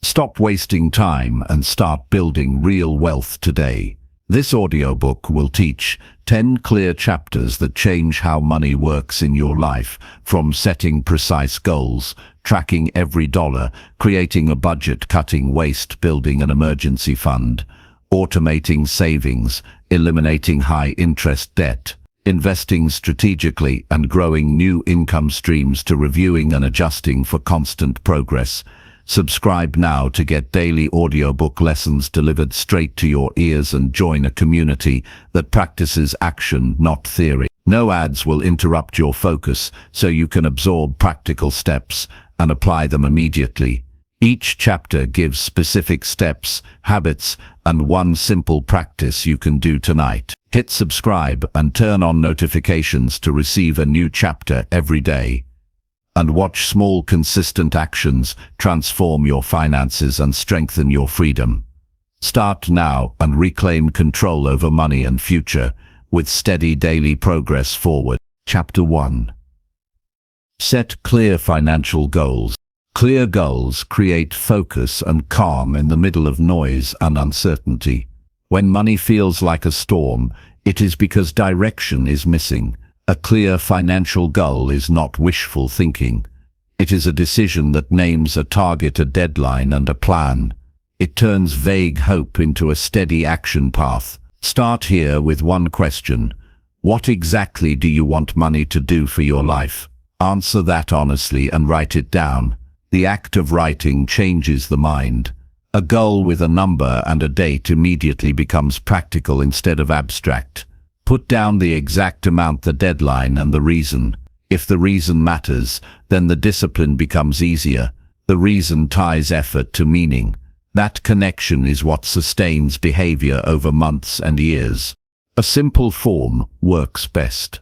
Stop wasting time and start building real wealth today. This audiobook will teach 10 clear chapters that change how money works in your life, from setting precise goals, tracking every dollar, creating a budget, cutting waste, building an emergency fund, automating savings, eliminating high-interest debt, investing strategically and growing new income streams, to reviewing and adjusting for constant progress. Subscribe now to get daily audiobook lessons delivered straight to your ears and join a community that practices action, not theory. No ads will interrupt your focus, so you can absorb practical steps and apply them immediately. Each chapter gives specific steps, habits, and one simple practice you can do tonight. Hit subscribe and turn on notifications to receive a new chapter every day. And watch small, consistent actions transform your finances and strengthen your freedom. Start now and reclaim control over money and future with steady daily progress forward. Chapter 1. Set clear financial goals. Clear goals create focus and calm in the middle of noise and uncertainty. When money feels like a storm, it is because direction is missing. A clear financial goal is not wishful thinking. It is a decision that names a target, a deadline, and a plan. It turns vague hope into a steady action path. Start here with one question. What exactly do you want money to do for your life? Answer that honestly and write it down. The act of writing changes the mind. A goal with a number and a date immediately becomes practical instead of abstract. Put down the exact amount, the deadline, and the reason. If the reason matters, then the discipline becomes easier. The reason ties effort to meaning. That connection is what sustains behavior over months and years. A simple form works best.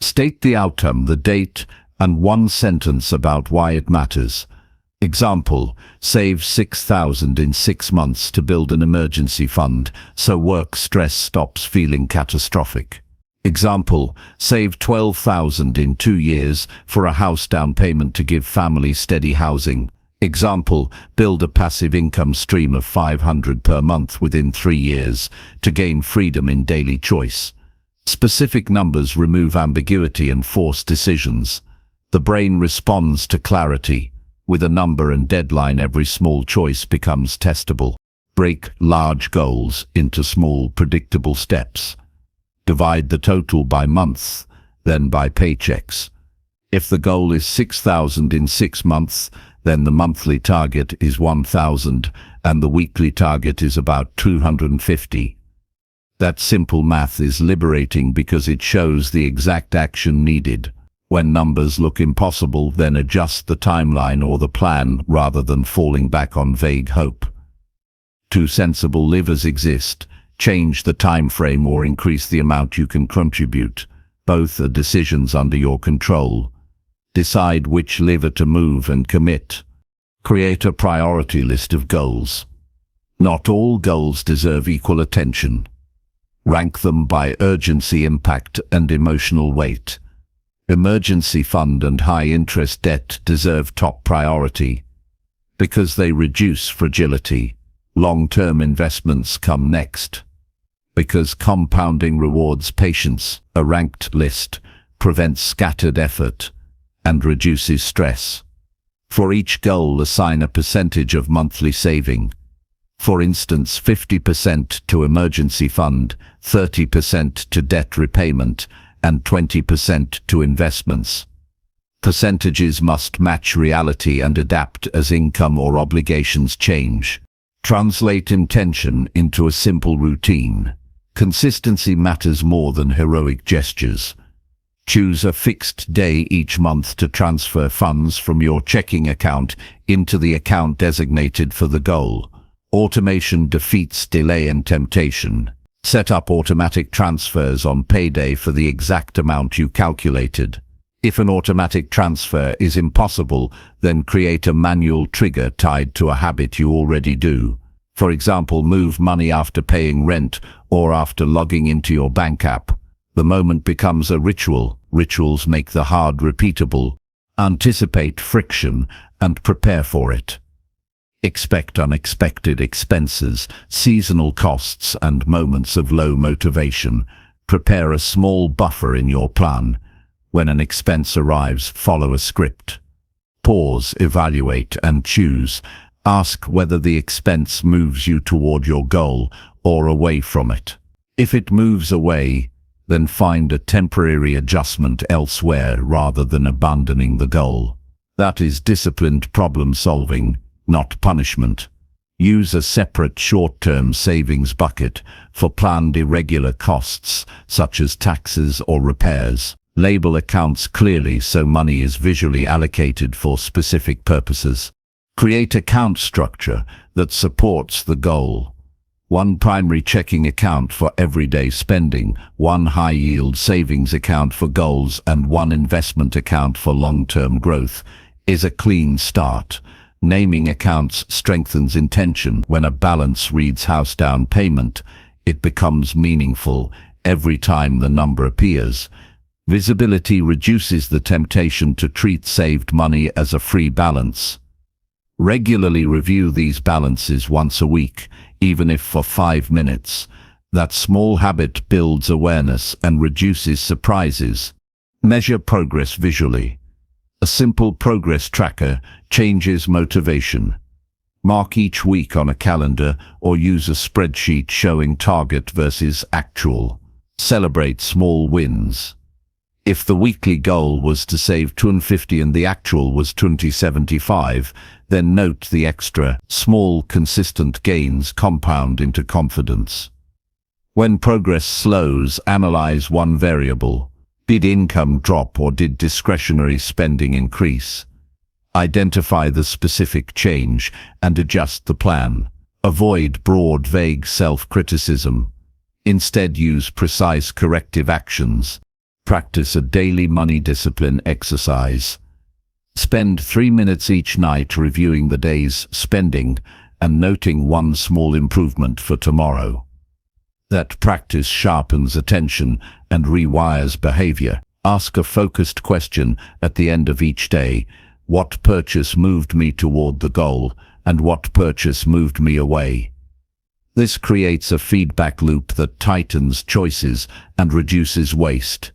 State the outcome, the date, and one sentence about why it matters. Example: save $6,000 in 6 months to build an emergency fund, so work stress stops feeling catastrophic. Example: save $12,000 in 2 years for a house down payment to give family steady housing. Example: build a passive income stream of $500 per month within 3 years to gain freedom in daily choice. Specific numbers remove ambiguity and force decisions. The brain responds to clarity. With a number and deadline, every small choice becomes testable. Break large goals into small, predictable steps. Divide the total by months, then by paychecks. If the goal is $6,000 in 6 months, then the monthly target is $1,000 and the weekly target is about $250. That simple math is liberating because it shows the exact action needed. When numbers look impossible, then adjust the timeline or the plan rather than falling back on vague hope. 2 sensible levers exist: change the time frame or increase the amount you can contribute. Both are decisions under your control. Decide which lever to move and commit. Create a priority list of goals. Not all goals deserve equal attention. Rank them by urgency, impact, and emotional weight. Emergency fund and high-interest debt deserve top priority because they reduce fragility. Long-term investments come next because compounding rewards patience. A ranked list prevents scattered effort and reduces stress. For each goal, assign a percentage of monthly saving. For instance, 50% to emergency fund, 30% to debt repayment, and 20% to investments. Percentages must match reality and adapt as income or obligations change. Translate intention into a simple routine. Consistency matters more than heroic gestures. Choose a fixed day each month to transfer funds from your checking account into the account designated for the goal. Automation defeats delay and temptation. Set up automatic transfers on payday for the exact amount you calculated. If an automatic transfer is impossible, then create a manual trigger tied to a habit you already do. For example, move money after paying rent or after logging into your bank app. The moment becomes a ritual. Rituals make the hard repeatable. Anticipate friction and prepare for it. Expect unexpected expenses, seasonal costs, and moments of low motivation. Prepare a small buffer in your plan. When an expense arrives, follow a script. Pause, evaluate, and choose. Ask whether the expense moves you toward your goal or away from it. If it moves away, then find a temporary adjustment elsewhere rather than abandoning the goal. That is disciplined problem solving, not punishment. Use a separate short-term savings bucket for planned irregular costs, such as taxes or repairs. Label accounts clearly so money is visually allocated for specific purposes. Create account structure that supports the goal. One primary checking account for everyday spending, one high-yield savings account for goals, and one investment account for long-term growth is a clean start. Naming accounts strengthens intention. When a balance reads house down payment, it becomes meaningful every time the number appears. Visibility reduces the temptation to treat saved money as a free balance. Regularly review these balances once a week, even if for 5 minutes. That small habit builds awareness and reduces surprises. Measure progress visually. A simple progress tracker changes motivation. Mark each week on a calendar or use a spreadsheet showing target versus actual. Celebrate small wins. If the weekly goal was to save $250 and the actual was $275, then note the extra. Small, consistent gains compound into confidence. When progress slows, analyze one variable. Did income drop or did discretionary spending increase? Identify the specific change and adjust the plan. Avoid broad, vague self-criticism. Instead, use precise corrective actions. Practice a daily money discipline exercise. Spend 3 minutes each night reviewing the day's spending and noting one small improvement for tomorrow. That practice sharpens attention and rewires behavior. Ask a focused question at the end of each day. What purchase moved me toward the goal, and what purchase moved me away? This creates a feedback loop that tightens choices and reduces waste.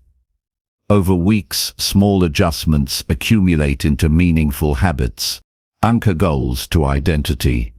Over weeks, small adjustments accumulate into meaningful habits. Anchor goals to identity.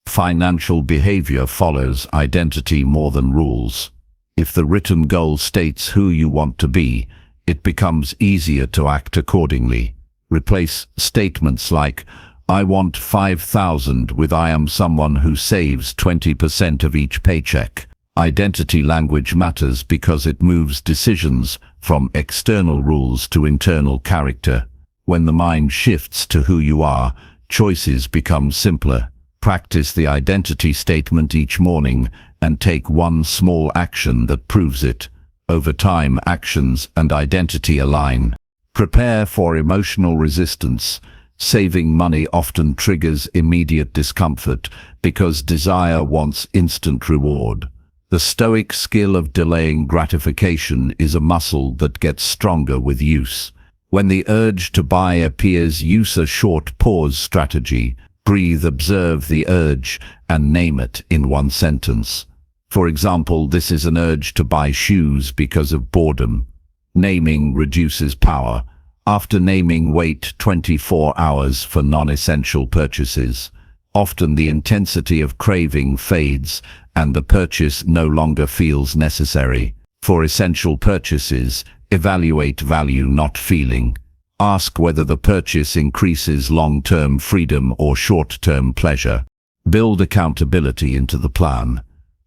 Financial behavior follows identity more than rules. If the written goal states who you want to be, it becomes easier to act accordingly. Replace statements like, "I want 5,000" with "I am someone who saves 20% of each paycheck." Identity language matters because it moves decisions from external rules to internal character. When the mind shifts to who you are, choices become simpler. Practice the identity statement each morning and take one small action that proves it. Over time, actions and identity align. Prepare for emotional resistance. Saving money often triggers immediate discomfort because desire wants instant reward. The stoic skill of delaying gratification is a muscle that gets stronger with use. When the urge to buy appears, use a short pause strategy. Breathe, observe the urge, and name it in one sentence. For example, this is an urge to buy shoes because of boredom. Naming reduces power. After naming, wait 24 hours for non-essential purchases. Often the intensity of craving fades and the purchase no longer feels necessary. For essential purchases, evaluate value, not feeling. Ask whether the purchase increases long-term freedom or short-term pleasure. Build accountability into the plan.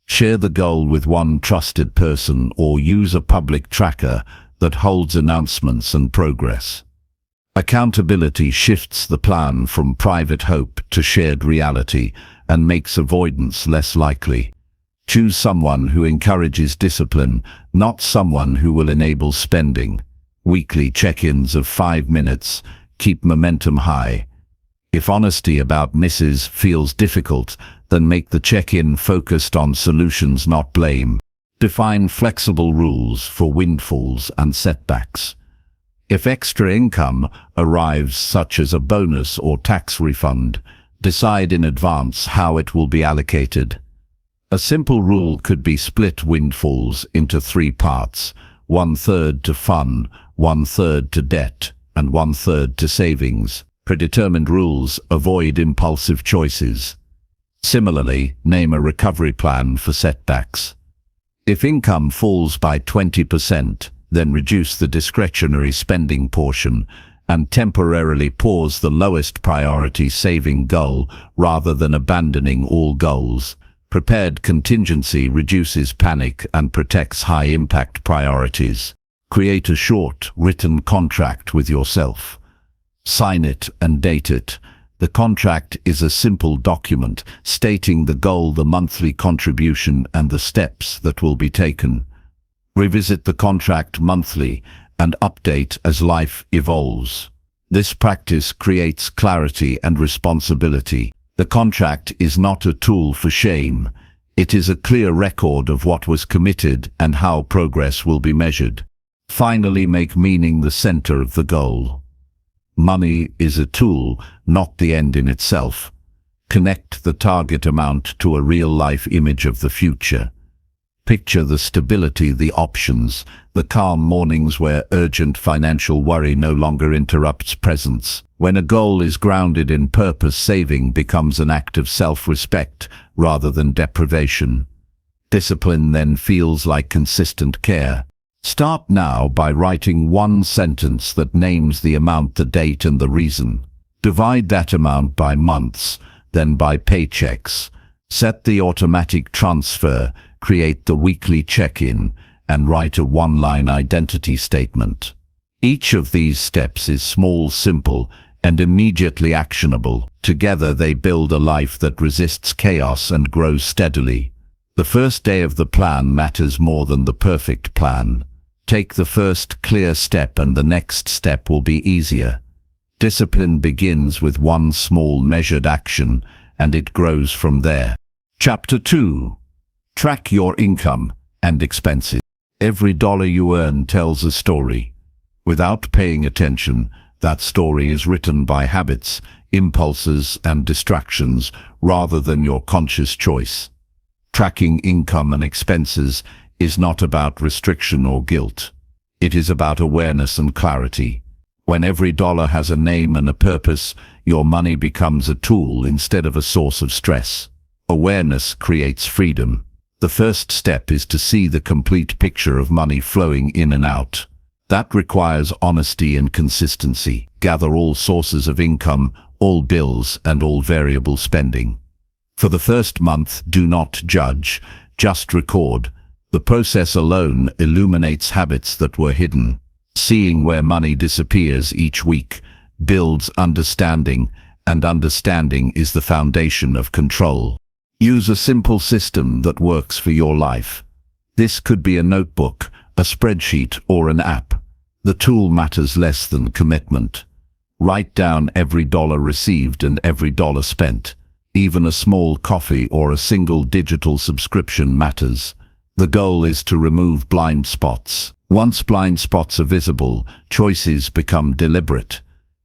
Share the goal with one trusted person or use a public tracker that holds announcements and progress. Accountability shifts the plan from private hope to shared reality and makes avoidance less likely. Choose someone who encourages discipline, not someone who will enable spending. Weekly check-ins of 5 minutes keep momentum high. If honesty about misses feels difficult, then make the check-in focused on solutions, not blame. Define flexible rules for windfalls and setbacks. If extra income arrives, such as a bonus or tax refund, Decide in advance how it will be allocated. A simple rule could be split windfalls into 3 parts: 1/3 to fun, 1/3 to debt, and 1/3 to savings. Predetermined rules avoid impulsive choices. Similarly, name a recovery plan for setbacks. If income falls by 20%, then reduce the discretionary spending portion and temporarily pause the lowest priority saving goal rather than abandoning all goals. Prepared contingency reduces panic and protects high-impact priorities. Create a short, written contract with yourself. Sign it and date it. The contract is a simple document stating the goal, the monthly contribution, and the steps that will be taken. Revisit the contract monthly and update as life evolves. This practice creates clarity and responsibility. The contract is not a tool for shame. It is a clear record of what was committed and how progress will be measured. Finally, make meaning the center of the goal. Money is a tool, not the end in itself. Connect the target amount to a real-life image of the future. Picture the stability, the options, the calm mornings where urgent financial worry no longer interrupts presence. When a goal is grounded in purpose, saving becomes an act of self-respect rather than deprivation. Discipline then feels like consistent care. Start now by writing 1 sentence that names the amount, the date, and the reason. Divide that amount by months, then by paychecks. Set the automatic transfer, create the weekly check-in, and write a 1-line identity statement. Each of these steps is small, simple, and immediately actionable. Together they build a life that resists chaos and grows steadily. The first day of the plan matters more than the perfect plan. Take the first clear step and the next step will be easier. Discipline begins with 1 small measured action, and it grows from there. Chapter 2. Track your income and expenses. Every dollar you earn tells a story. Without paying attention, that story is written by habits, impulses, and distractions rather than your conscious choice. Tracking income and expenses is not about restriction or guilt. It is about awareness and clarity. When every dollar has a name and a purpose, your money becomes a tool instead of a source of stress. Awareness creates freedom. The first step is to see the complete picture of money flowing in and out. That requires honesty and consistency. Gather all sources of income, all bills, and all variable spending. For the first month, do not judge, just record. The process alone illuminates habits that were hidden. Seeing where money disappears each week builds understanding, and understanding is the foundation of control. Use a simple system that works for your life. This could be a notebook, a spreadsheet, or an app. The tool matters less than commitment. Write down every dollar received and every dollar spent. Even a small coffee or a single digital subscription matters. The goal is to remove blind spots. Once blind spots are visible, choices become deliberate.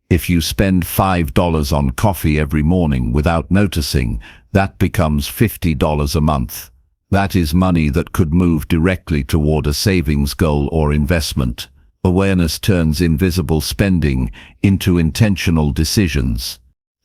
If you spend $5 on coffee every morning without noticing, that becomes $50 a month. That is money that could move directly toward a savings goal or investment. Awareness turns invisible spending into intentional decisions.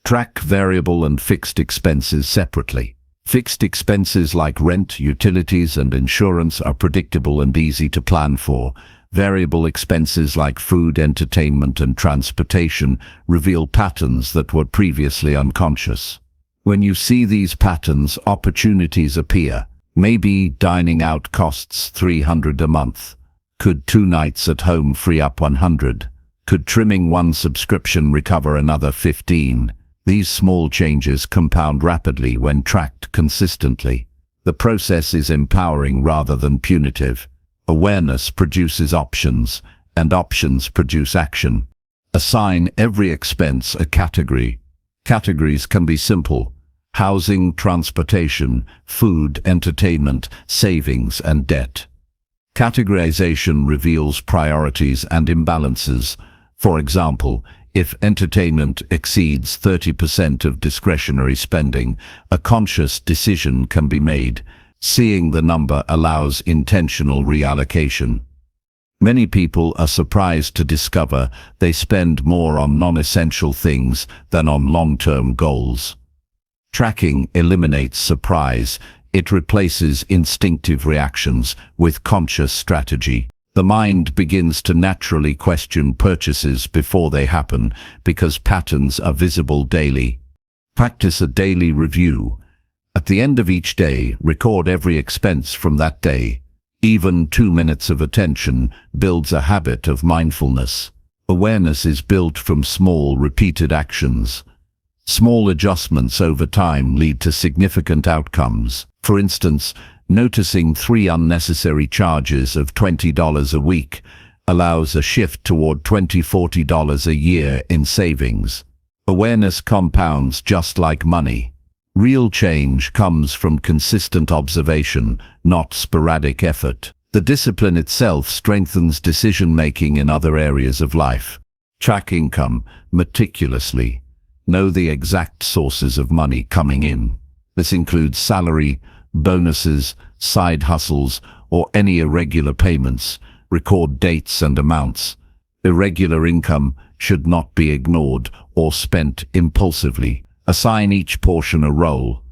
Track variable and fixed expenses separately. Fixed expenses like rent, utilities, and insurance are predictable and easy to plan for. Variable expenses like food, entertainment, and transportation reveal patterns that were previously unconscious. When you see these patterns, opportunities appear. Maybe dining out costs $300 a month. Could 2 nights at home free up $100? Could trimming 1 subscription recover another $15? These small changes compound rapidly when tracked consistently. The process is empowering rather than punitive. Awareness produces options, and options produce action. Assign every expense a category. Categories can be simple: housing, transportation, food, entertainment, savings, and debt. Categorization reveals priorities and imbalances. For example, If entertainment exceeds 30% of discretionary spending, a conscious decision can be made. Seeing the number allows intentional reallocation. Many people are surprised to discover they spend more on non-essential things than on long-term goals. Tracking eliminates surprise. It replaces instinctive reactions with conscious strategy. The mind begins to naturally question purchases before they happen because patterns are visible daily. Practice a daily review. At the end of each day, record every expense from that day. Even 2 minutes of attention builds a habit of mindfulness. Awareness is built from small, repeated actions. Small adjustments over time lead to significant outcomes. For instance, noticing 3 unnecessary charges of $20 a week allows a shift toward $20–40 a year in savings. Awareness compounds just like money. Real change comes from consistent observation, not sporadic effort. The discipline itself strengthens decision-making in other areas of life. Track income meticulously. Know the exact sources of money coming in. This includes salary, bonuses, side hustles, or any irregular payments. Record dates and amounts. Irregular income should not be ignored or spent impulsively. Assign each portion a role.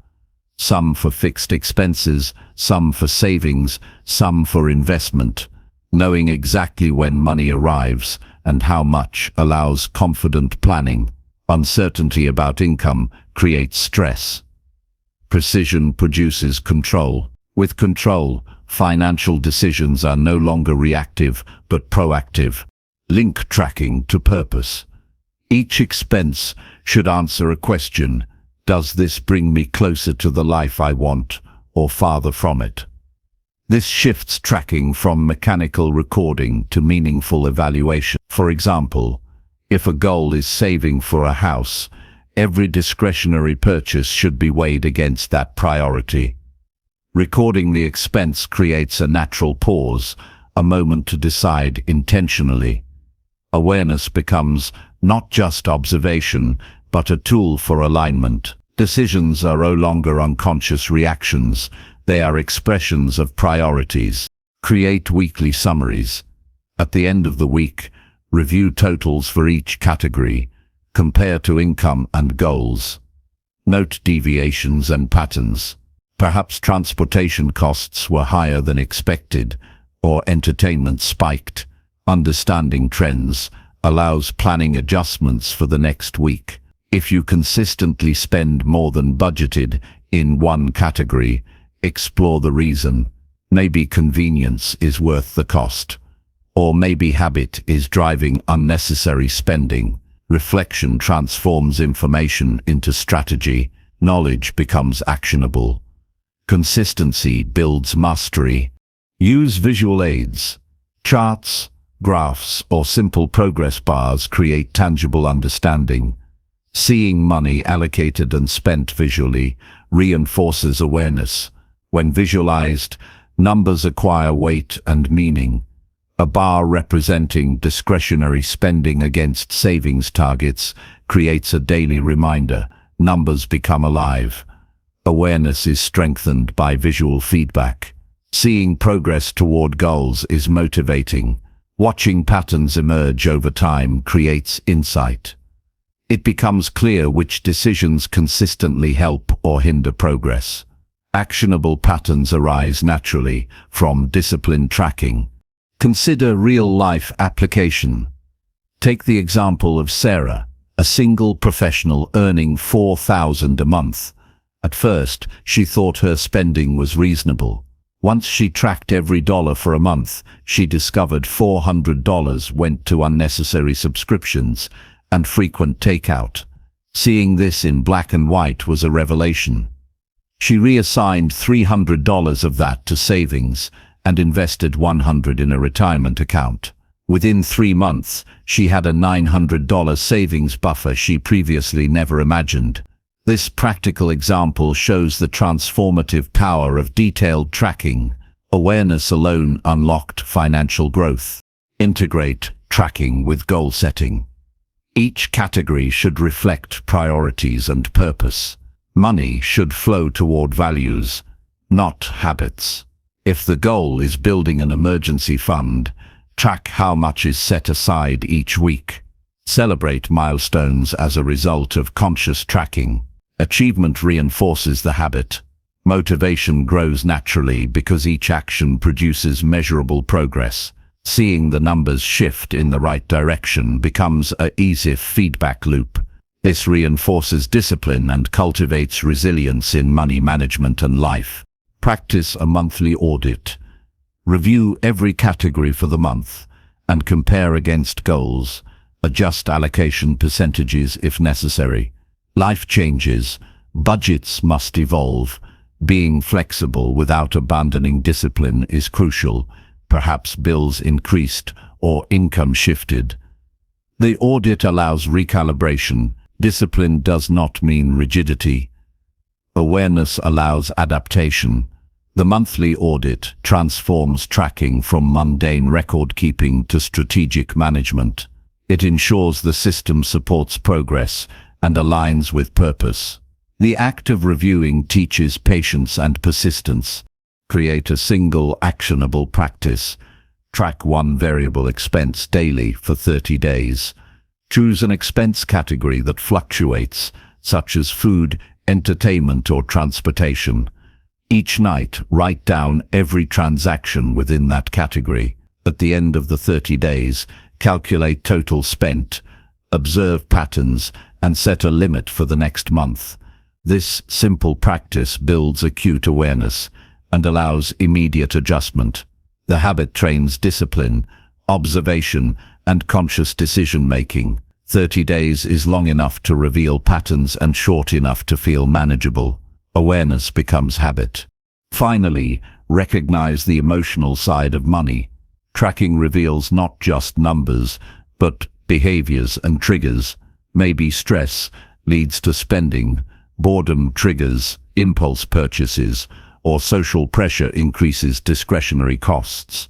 Some for fixed expenses, some for savings, some for investment. Knowing exactly when money arrives and how much allows confident planning. Uncertainty about income creates stress. Precision produces control. With control, financial decisions are no longer reactive but proactive. Link tracking to purpose. Each expense should answer a question: does this bring me closer to the life I want or farther from it? This shifts tracking from mechanical recording to meaningful evaluation. For example, if a goal is saving for a house, every discretionary purchase should be weighed against that priority. Recording the expense creates a natural pause, a moment to decide intentionally. Awareness becomes not just observation, but a tool for alignment. Decisions are no longer unconscious reactions, they are expressions of priorities. Create weekly summaries. At the end of the week, review totals for each category. Compare to income and goals. Note deviations and patterns. Perhaps transportation costs were higher than expected, or entertainment spiked. Understanding trends allows planning adjustments for the next week. If you consistently spend more than budgeted in one category, explore the reason. Maybe convenience is worth the cost. Or maybe habit is driving unnecessary spending. Reflection transforms information into strategy. Knowledge becomes actionable. Consistency builds mastery. Use visual aids. Charts, graphs, or simple progress bars create tangible understanding. Seeing money allocated and spent visually reinforces awareness. When visualized, numbers acquire weight and meaning. A bar representing discretionary spending against savings targets creates a daily reminder. Numbers become alive. Awareness is strengthened by visual feedback. Seeing progress toward goals is motivating. Watching patterns emerge over time creates insight. It becomes clear which decisions consistently help or hinder progress. Actionable patterns arise naturally from disciplined tracking. Consider real-life application. Take the example of Sarah, a single professional earning $4,000 a month. At first, she thought her spending was reasonable. Once she tracked every dollar for a month, she discovered $400 went to unnecessary subscriptions and frequent takeout. Seeing this in black and white was a revelation. She reassigned $300 of that to savings and invested $100 in a retirement account. Within 3 months, she had a $900 savings buffer she previously never imagined. This practical example shows the transformative power of detailed tracking. Awareness alone unlocked financial growth. Integrate tracking with goal setting. Each category should reflect priorities and purpose. Money should flow toward values, not habits. If the goal is building an emergency fund, track how much is set aside each week. Celebrate milestones as a result of conscious tracking. Achievement reinforces the habit. Motivation grows naturally because each action produces measurable progress. Seeing the numbers shift in the right direction becomes an easy feedback loop. This reinforces discipline and cultivates resilience in money management and life. Practice a monthly audit. Review every category for the month and compare against goals. Adjust allocation percentages if necessary. Life changes. Budgets must evolve. Being flexible without abandoning discipline is crucial. Perhaps bills increased or income shifted. The audit allows recalibration. Discipline does not mean rigidity. Awareness allows adaptation. The monthly audit transforms tracking from mundane record-keeping to strategic management. It ensures the system supports progress and aligns with purpose. The act of reviewing teaches patience and persistence. Create a single actionable practice. Track one variable expense daily for 30 days. Choose an expense category that fluctuates, such as food, entertainment, or transportation. Each night, write down every transaction within that category. At the end of the 30 days, calculate total spent, observe patterns, and set a limit for the next month. This simple practice builds acute awareness and allows immediate adjustment. The habit trains discipline, observation, and conscious decision-making. 30 days is long enough to reveal patterns and short enough to feel manageable. Awareness becomes habit. Finally, recognize the emotional side of money. Tracking reveals not just numbers, but behaviors and triggers. Maybe stress leads to spending, boredom triggers impulse purchases, or social pressure increases discretionary costs.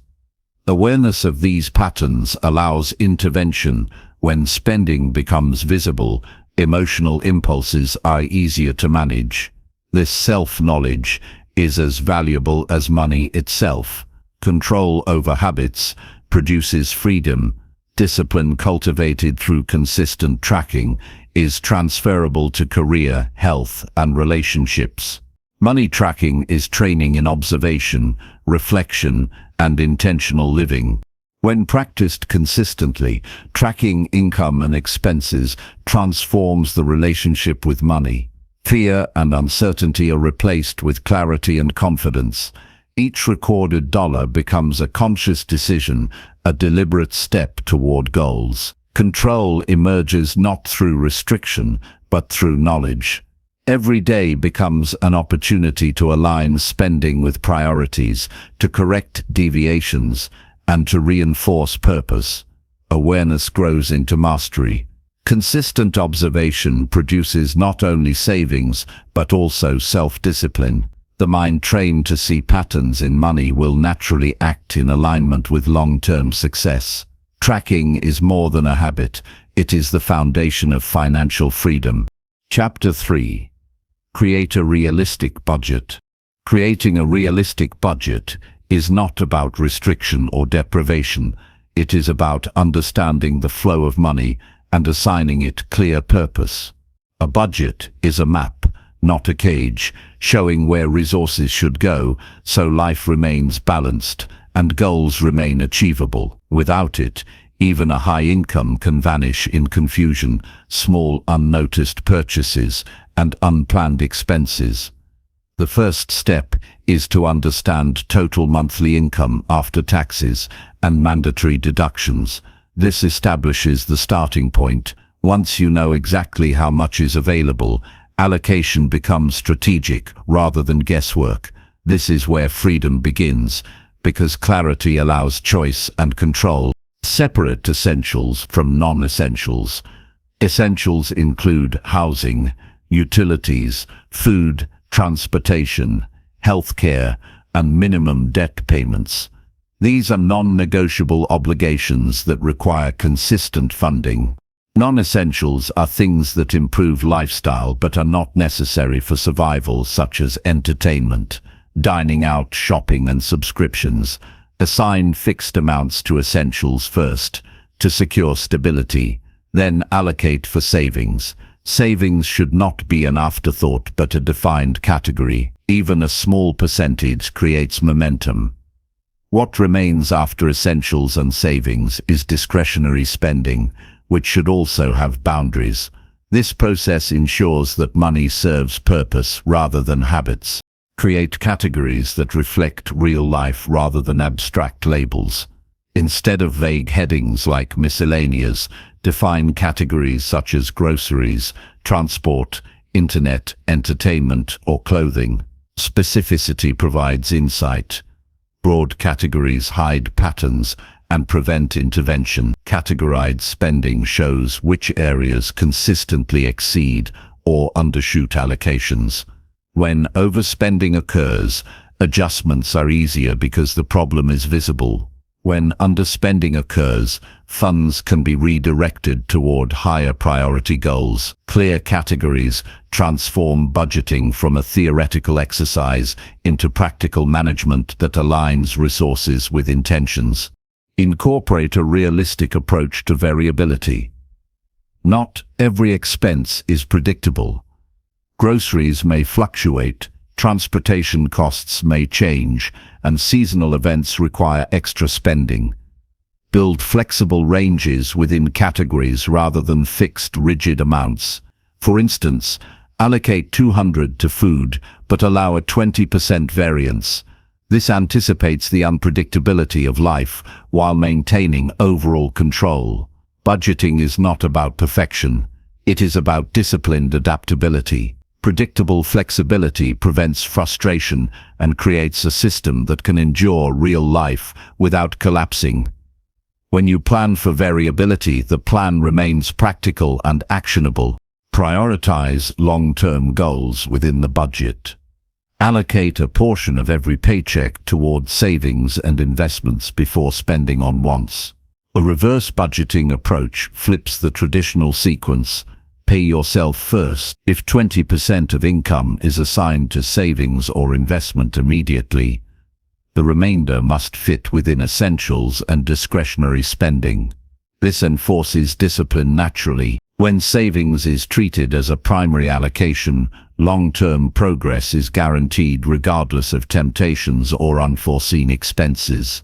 Awareness of these patterns allows intervention. When spending becomes visible, emotional impulses are easier to manage. This self-knowledge is as valuable as money itself. Control over habits produces freedom. Discipline cultivated through consistent tracking is transferable to career, health, and relationships. Money tracking is training in observation, reflection, and intentional living. When practiced consistently, tracking income and expenses transforms the relationship with money. Fear and uncertainty are replaced with clarity and confidence. Each recorded dollar becomes a conscious decision, a deliberate step toward goals. Control emerges not through restriction, but through knowledge. Every day becomes an opportunity to align spending with priorities, to correct deviations, and to reinforce purpose. Awareness grows into mastery. Consistent observation produces not only savings, but also self-discipline. The mind trained to see patterns in money will naturally act in alignment with long-term success. Tracking is more than a habit, it is the foundation of financial freedom. Chapter 3. Create a realistic budget. Creating a realistic budget is not about restriction or deprivation. It is about understanding the flow of money and assigning it clear purpose. A budget is a map, not a cage, showing where resources should go, so life remains balanced and goals remain achievable. Without it, even a high income can vanish in confusion, small unnoticed purchases, and unplanned expenses. The first step is to understand total monthly income after taxes and mandatory deductions. This establishes the starting point. Once you know exactly how much is available, allocation becomes strategic rather than guesswork. This is where freedom begins, because clarity allows choice and control. Separate essentials from non-essentials. Essentials include housing, utilities, food, transportation, healthcare, and minimum debt payments. These are non-negotiable obligations that require consistent funding. Non-essentials are things that improve lifestyle but are not necessary for survival, such as entertainment, dining out, shopping, and subscriptions. Assign fixed amounts to essentials first, to secure stability, then allocate for savings. Savings should not be an afterthought but a defined category. Even a small percentage creates momentum. What remains after essentials and savings is discretionary spending, which should also have boundaries. This process ensures that money serves purpose rather than habits. Create categories that reflect real life rather than abstract labels. Instead of vague headings like miscellaneous, define categories such as groceries, transport, internet, entertainment, or clothing. Specificity provides insight. Broad categories hide patterns and prevent intervention. Categorized spending shows which areas consistently exceed or undershoot allocations. When overspending occurs, adjustments are easier because the problem is visible. When underspending occurs, funds can be redirected toward higher priority goals. Clear categories transform budgeting from a theoretical exercise into practical management that aligns resources with intentions. Incorporate a realistic approach to variability. Not every expense is predictable. Groceries may fluctuate, transportation costs may change, and seasonal events require extra spending. Build flexible ranges within categories rather than fixed, rigid amounts. For instance, allocate $200 to food, but allow a 20% variance. This anticipates the unpredictability of life while maintaining overall control. Budgeting is not about perfection. It is about disciplined adaptability. Predictable flexibility prevents frustration and creates a system that can endure real life without collapsing. When you plan for variability, the plan remains practical and actionable. Prioritize long-term goals within the budget. Allocate a portion of every paycheck towards savings and investments before spending on wants. A reverse budgeting approach flips the traditional sequence. Pay yourself first. If 20% of income is assigned to savings or investment immediately, the remainder must fit within essentials and discretionary spending. This enforces discipline naturally. When savings is treated as a primary allocation, long-term progress is guaranteed regardless of temptations or unforeseen expenses.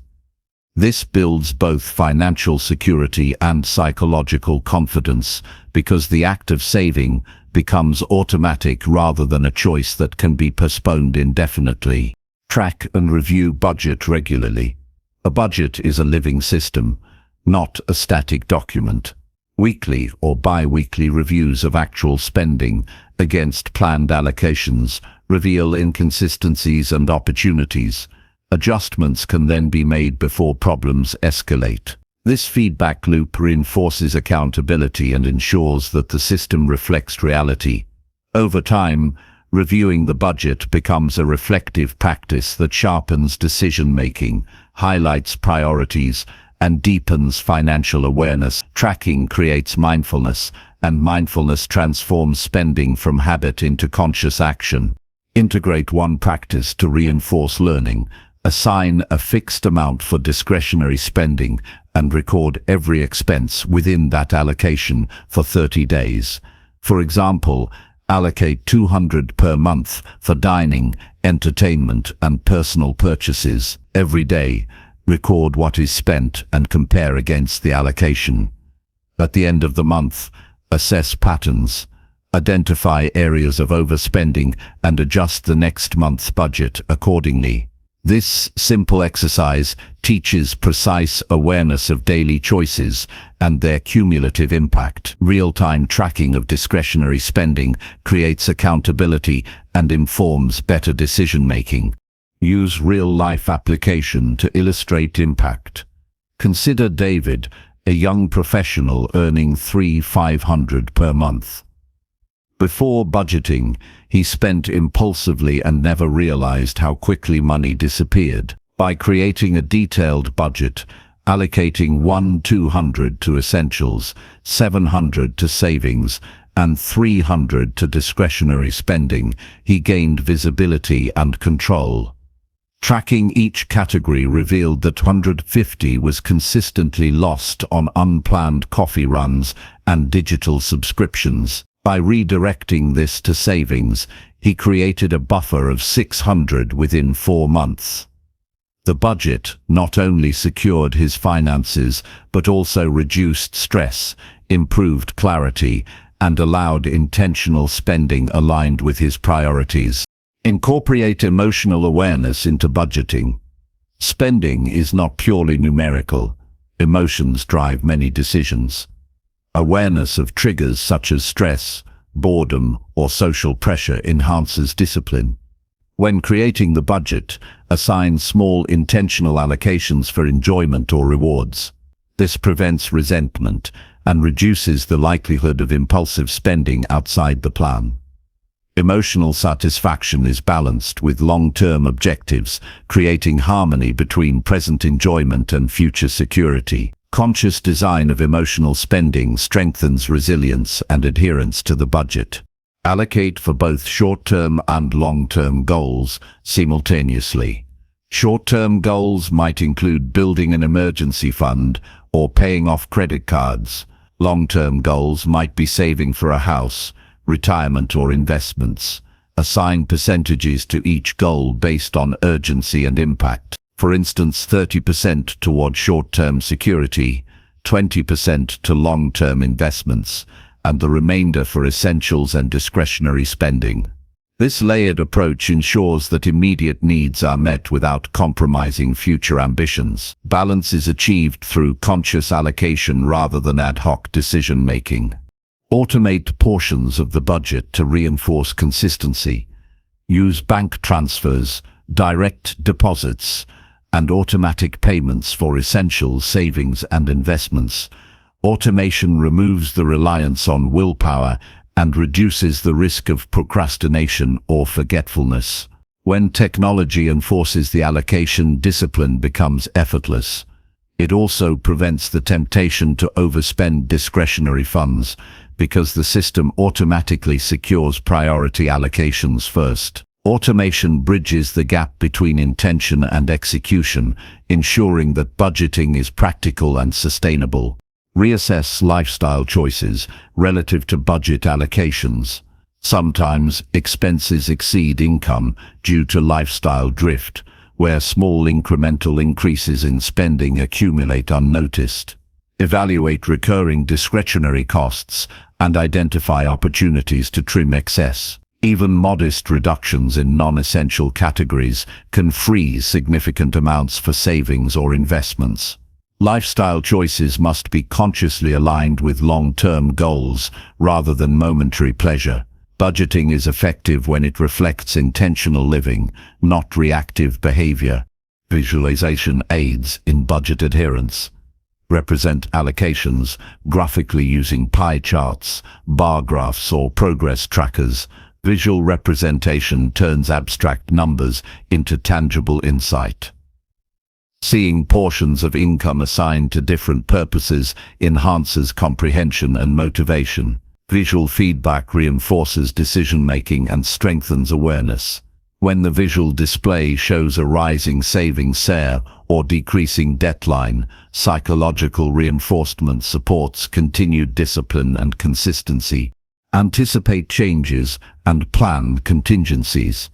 This builds both financial security and psychological confidence because the act of saving becomes automatic rather than a choice that can be postponed indefinitely. Track and review budget regularly. A budget is a living system, not a static document. Weekly or bi-weekly reviews of actual spending against planned allocations reveal inconsistencies and opportunities. Adjustments can then be made before problems escalate. This feedback loop reinforces accountability and ensures that the system reflects reality. Over time, reviewing the budget becomes a reflective practice that sharpens decision-making, highlights priorities, and deepens financial awareness. Tracking creates mindfulness, and mindfulness transforms spending from habit into conscious action. Integrate one practice to reinforce learning. Assign a fixed amount for discretionary spending and record every expense within that allocation for 30 days. For example, allocate $200 per month for dining, entertainment, and personal purchases. Every day, record what is spent and compare against the allocation. At the end of the month, assess patterns, identify areas of overspending, and adjust the next month's budget accordingly. This simple exercise teaches precise awareness of daily choices and their cumulative impact. Real-time tracking of discretionary spending creates accountability and informs better decision-making. Use real-life application to illustrate impact. Consider David, a young professional earning $300 per month. Before budgeting, he spent impulsively and never realized how quickly money disappeared. By creating a detailed budget, allocating 200 to essentials, 700 to savings, and 300 to discretionary spending. He gained visibility and control. Tracking each category revealed that 150 was consistently lost on unplanned coffee runs and digital subscriptions. By redirecting this to savings, he created a buffer of 600 within 4 months. The budget not only secured his finances, but also reduced stress, improved clarity, and allowed intentional spending aligned with his priorities. Incorporate emotional awareness into budgeting. Spending is not purely numerical. Emotions drive many decisions. Awareness of triggers such as stress, boredom, or social pressure enhances discipline. When creating the budget, assign small intentional allocations for enjoyment or rewards. This prevents resentment and reduces the likelihood of impulsive spending outside the plan. Emotional satisfaction is balanced with long-term objectives, creating harmony between present enjoyment and future security. Conscious design of emotional spending strengthens resilience and adherence to the budget. Allocate for both short-term and long-term goals simultaneously. Short-term goals might include building an emergency fund or paying off credit cards. Long-term goals might be saving for a house, retirement, or investments. Assign percentages to each goal based on urgency and impact. For instance, 30% toward short-term security, 20% to long-term investments, and the remainder for essentials and discretionary spending. This layered approach ensures that immediate needs are met without compromising future ambitions. Balance is achieved through conscious allocation rather than ad hoc decision-making. Automate portions of the budget to reinforce consistency. Use bank transfers, direct deposits, and automatic payments for essentials, savings, and investments. Automation removes the reliance on willpower and reduces the risk of procrastination or forgetfulness. When technology enforces the allocation, discipline becomes effortless. It also prevents the temptation to overspend discretionary funds, because the system automatically secures priority allocations first. Automation bridges the gap between intention and execution, ensuring that budgeting is practical and sustainable. Reassess lifestyle choices relative to budget allocations. Sometimes expenses exceed income due to lifestyle drift, where small incremental increases in spending accumulate unnoticed. Evaluate recurring discretionary costs and identify opportunities to trim excess. Even modest reductions in non-essential categories can free significant amounts for savings or investments. Lifestyle choices must be consciously aligned with long-term goals rather than momentary pleasure. Budgeting is effective when it reflects intentional living, not reactive behavior. Visualization aids in budget adherence. Represent allocations graphically using pie charts, bar graphs, or progress trackers. Visual representation turns abstract numbers into tangible insight. Seeing portions of income assigned to different purposes enhances comprehension and motivation. Visual feedback reinforces decision-making and strengthens awareness. When the visual display shows a rising savings share or decreasing debt line, psychological reinforcement supports continued discipline and consistency. Anticipate changes and plan contingencies.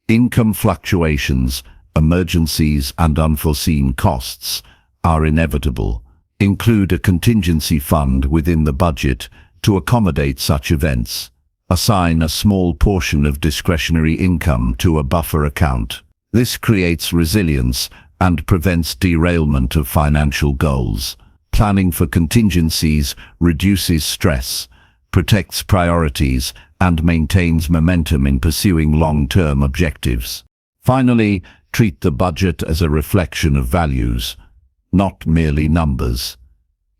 Income fluctuations, emergencies, and unforeseen costs are inevitable. Include a contingency fund within the budget to accommodate such events. Assign a small portion of discretionary income to a buffer account. This creates resilience and prevents derailment of financial goals. Planning for contingencies reduces stress, protects priorities, and maintains momentum in pursuing long-term objectives. Finally, treat the budget as a reflection of values, not merely numbers.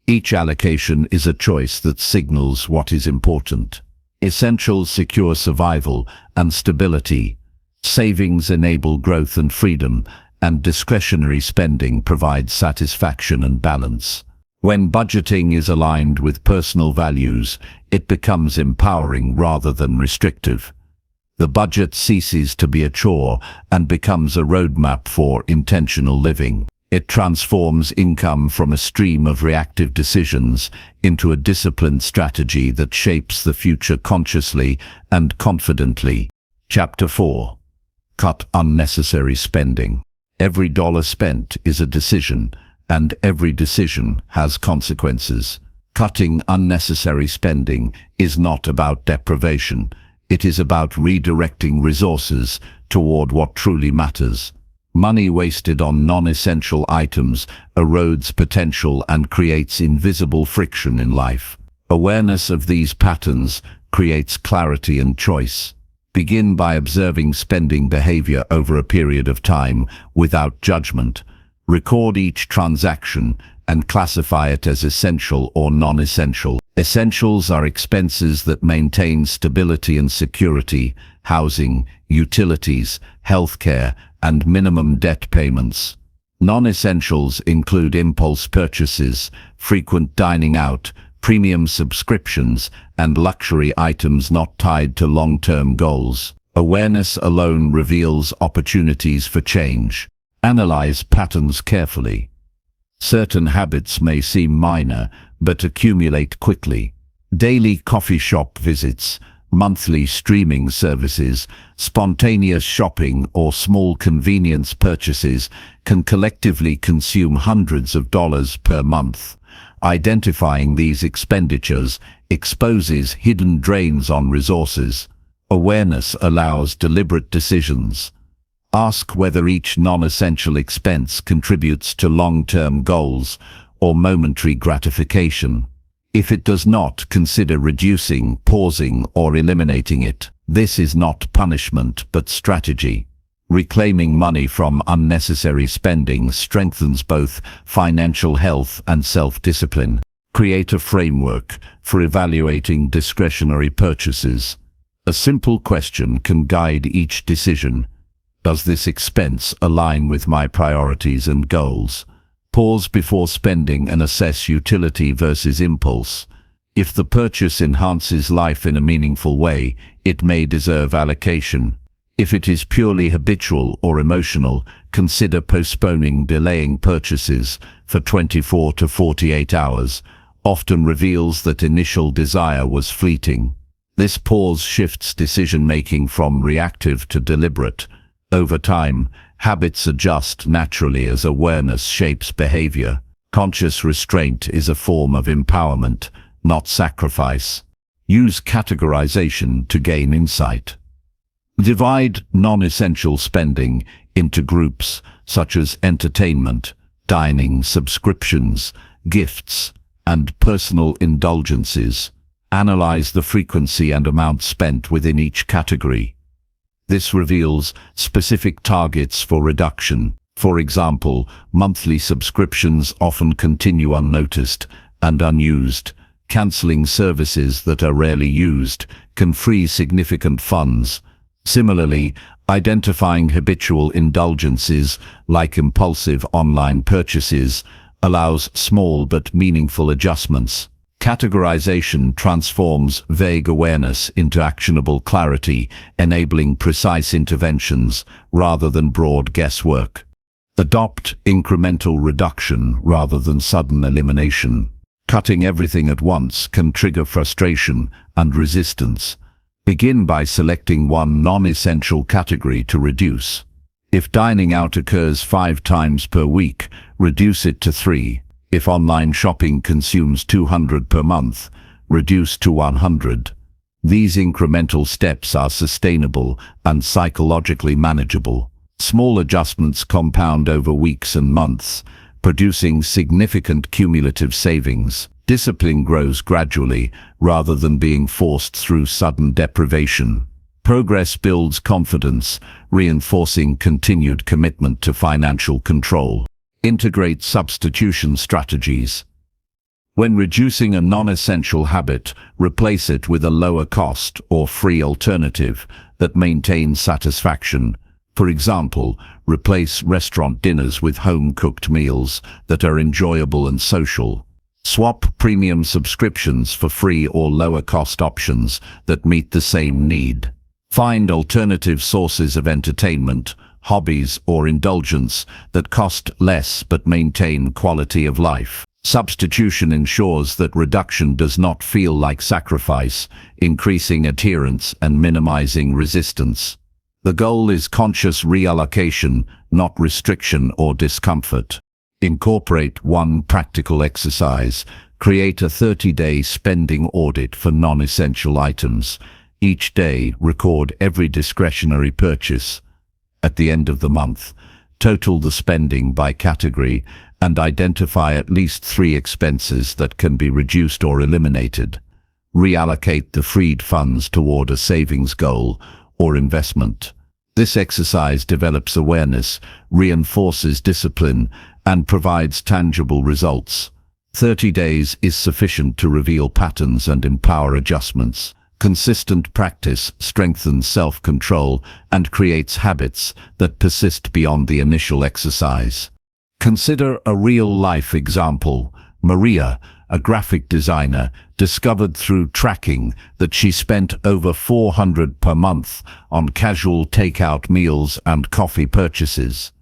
Each allocation is a choice that signals what is important. Essentials secure survival and stability. Savings enable growth and freedom, and discretionary spending provides satisfaction and balance. When budgeting is aligned with personal values, it becomes empowering rather than restrictive. The budget ceases to be a chore and becomes a roadmap for intentional living. It transforms income from a stream of reactive decisions into a disciplined strategy that shapes the future consciously and confidently. Chapter 4. Cut unnecessary spending. Every dollar spent is a decision, and every decision has consequences. Cutting unnecessary spending is not about deprivation. It is about redirecting resources toward what truly matters. Money wasted on non-essential items erodes potential and creates invisible friction in life. Awareness of these patterns creates clarity and choice. Begin by observing spending behavior over a period of time without judgment. Record each transaction and classify it as essential or non-essential. Essentials are expenses that maintain stability and security: housing, utilities, healthcare, and minimum debt payments. Non-essentials include impulse purchases, frequent dining out, premium subscriptions, and luxury items not tied to long-term goals. Awareness alone reveals opportunities for change. Analyze patterns carefully. Certain habits may seem minor, but accumulate quickly. Daily coffee shop visits, monthly streaming services, spontaneous shopping, or small convenience purchases can collectively consume hundreds of dollars per month. Identifying these expenditures exposes hidden drains on resources. Awareness allows deliberate decisions. Ask whether each non-essential expense contributes to long-term goals or momentary gratification. If it does not, consider reducing, pausing, or eliminating it. This is not punishment, but strategy. Reclaiming money from unnecessary spending strengthens both financial health and self-discipline. Create a framework for evaluating discretionary purchases. A simple question can guide each decision. Does this expense align with my priorities and goals? Pause before spending and assess utility versus impulse. If the purchase enhances life in a meaningful way, it may deserve allocation. If it is purely habitual or emotional, consider postponing. Delaying purchases for 24 to 48 hours often reveals that initial desire was fleeting. This pause shifts decision-making from reactive to deliberate. Over time, habits adjust naturally as awareness shapes behavior. Conscious restraint is a form of empowerment, not sacrifice. Use categorization to gain insight. Divide non-essential spending into groups such as entertainment, dining, subscriptions, gifts, and personal indulgences. Analyze the frequency and amount spent within each category. This reveals specific targets for reduction. For example, monthly subscriptions often continue unnoticed and unused. Canceling services that are rarely used can free significant funds. Similarly, identifying habitual indulgences, like impulsive online purchases, allows small but meaningful adjustments. Categorization transforms vague awareness into actionable clarity, enabling precise interventions rather than broad guesswork. Adopt incremental reduction rather than sudden elimination. Cutting everything at once can trigger frustration and resistance. Begin by selecting one non-essential category to reduce. If dining out occurs 5 times per week, reduce it to 3. If online shopping consumes $200 per month, reduce to $100. These incremental steps are sustainable and psychologically manageable. Small adjustments compound over weeks and months, producing significant cumulative savings. Discipline grows gradually rather than being forced through sudden deprivation. Progress builds confidence, reinforcing continued commitment to financial control. Integrate substitution strategies. When reducing a non-essential habit, replace it with a lower cost or free alternative that maintains satisfaction. For example, replace restaurant dinners with home-cooked meals that are enjoyable and social. Swap premium subscriptions for free or lower-cost options that meet the same need. Find alternative sources of entertainment, hobbies, or indulgence that cost less but maintain quality of life. Substitution ensures that reduction does not feel like sacrifice, increasing adherence and minimizing resistance. The goal is conscious reallocation, not restriction or discomfort. Incorporate one practical exercise. Create a 30-day spending audit for non-essential items. Each day, record every discretionary purchase. At the end of the month, total the spending by category and identify at least 3 expenses that can be reduced or eliminated. Reallocate the freed funds toward a savings goal or investment. This exercise develops awareness, reinforces discipline, and provides tangible results. 30 days is sufficient to reveal patterns and empower adjustments. Consistent practice strengthens self-control and creates habits that persist beyond the initial exercise. Consider a real-life example. Maria, a graphic designer, discovered through tracking that she spent over $400 per month on casual takeout meals and coffee purchases.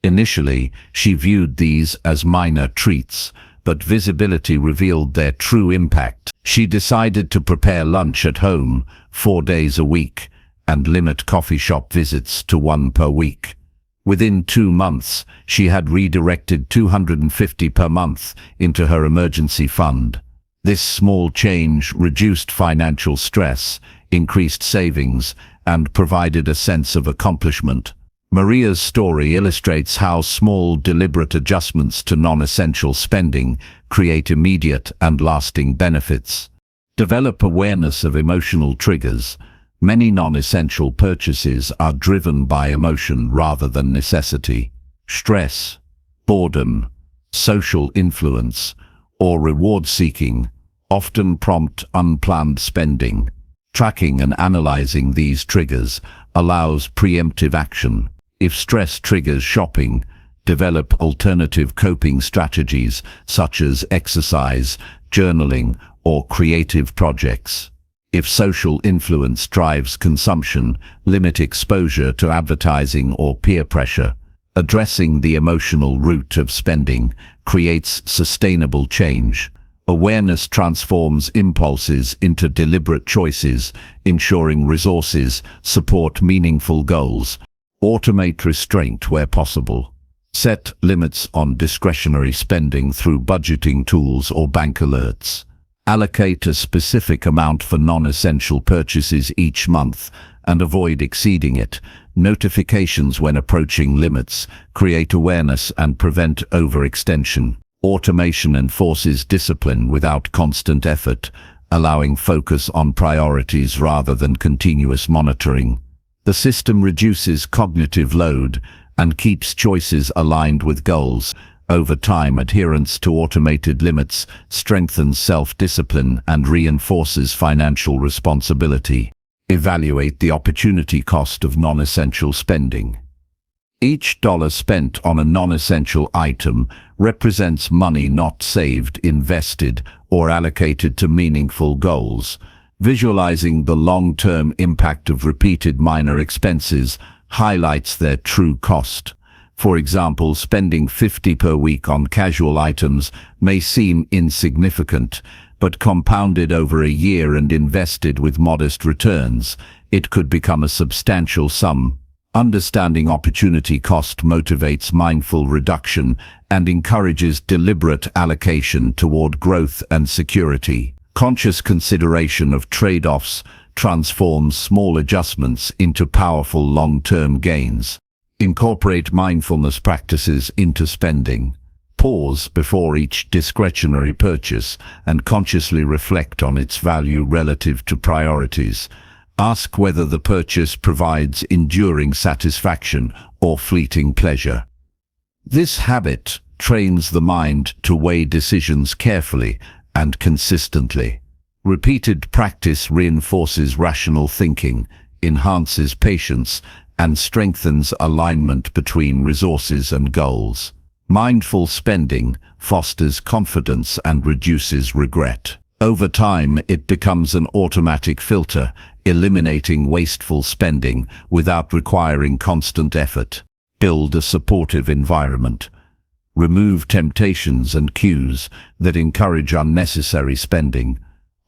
Initially, she viewed these as minor treats, but visibility revealed their true impact. She decided to prepare lunch at home 4 days a week and limit coffee shop visits to 1 per week. Within 2 months, she had redirected $250 per month into her emergency fund. This small change reduced financial stress, increased savings, and provided a sense of accomplishment. Maria's story illustrates how small, deliberate adjustments to non-essential spending create immediate and lasting benefits. Develop awareness of emotional triggers. Many non-essential purchases are driven by emotion rather than necessity. Stress, boredom, social influence, or reward-seeking often prompt unplanned spending. Tracking and analyzing these triggers allows preemptive action. If stress triggers shopping, develop alternative coping strategies such as exercise, journaling, or creative projects. If social influence drives consumption, limit exposure to advertising or peer pressure. Addressing the emotional root of spending creates sustainable change. Awareness transforms impulses into deliberate choices, ensuring resources support meaningful goals. Automate restraint where possible. Set limits on discretionary spending through budgeting tools or bank alerts. Allocate a specific amount for non-essential purchases each month and avoid exceeding it. Notifications when approaching limits create awareness and prevent overextension. Automation enforces discipline without constant effort, allowing focus on priorities rather than continuous monitoring. The system reduces cognitive load and keeps choices aligned with goals. Over time, adherence to automated limits strengthens self-discipline and reinforces financial responsibility. Evaluate the opportunity cost of non-essential spending. Each dollar spent on a non-essential item represents money not saved, invested, or allocated to meaningful goals. Visualizing the long-term impact of repeated minor expenses highlights their true cost. For example, spending $50 per week on casual items may seem insignificant, but compounded over a year and invested with modest returns, it could become a substantial sum. Understanding opportunity cost motivates mindful reduction and encourages deliberate allocation toward growth and security. Conscious consideration of trade-offs transforms small adjustments into powerful long-term gains. Incorporate mindfulness practices into spending. Pause before each discretionary purchase and consciously reflect on its value relative to priorities. Ask whether the purchase provides enduring satisfaction or fleeting pleasure. This habit trains the mind to weigh decisions carefully and consistently. Repeated practice reinforces rational thinking, enhances patience, and strengthens alignment between resources and goals. Mindful spending fosters confidence and reduces regret. Over time, it becomes an automatic filter, eliminating wasteful spending without requiring constant effort. Build a supportive environment. Remove temptations and cues that encourage unnecessary spending.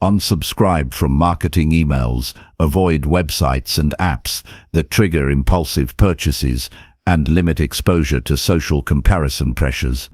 Unsubscribe from marketing emails, avoid websites and apps that trigger impulsive purchases, and limit exposure to social comparison pressures.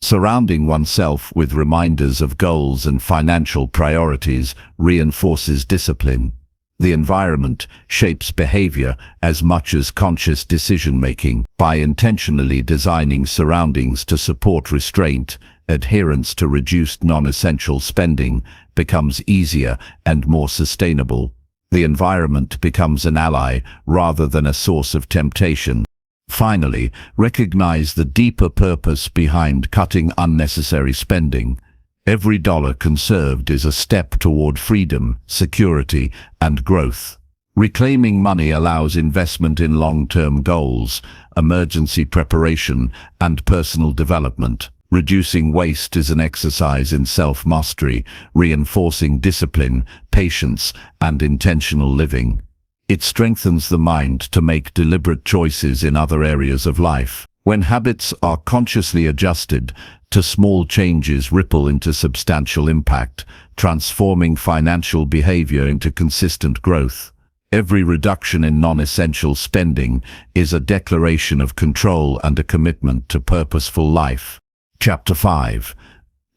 Surrounding oneself with reminders of goals and financial priorities reinforces discipline. The environment shapes behavior as much as conscious decision-making. By intentionally designing surroundings to support restraint, adherence to reduced non-essential spending becomes easier and more sustainable. The environment becomes an ally rather than a source of temptation. Finally, recognize the deeper purpose behind cutting unnecessary spending. Every dollar conserved is a step toward freedom, security, and growth. Reclaiming money allows investment in long-term goals, emergency preparation, and personal development. Reducing waste is an exercise in self-mastery, reinforcing discipline, patience, and intentional living. It strengthens the mind to make deliberate choices in other areas of life. When habits are consciously adjusted, to small changes ripple into substantial impact, transforming financial behavior into consistent growth. Every reduction in non-essential spending is a declaration of control and a commitment to purposeful life. Chapter 5.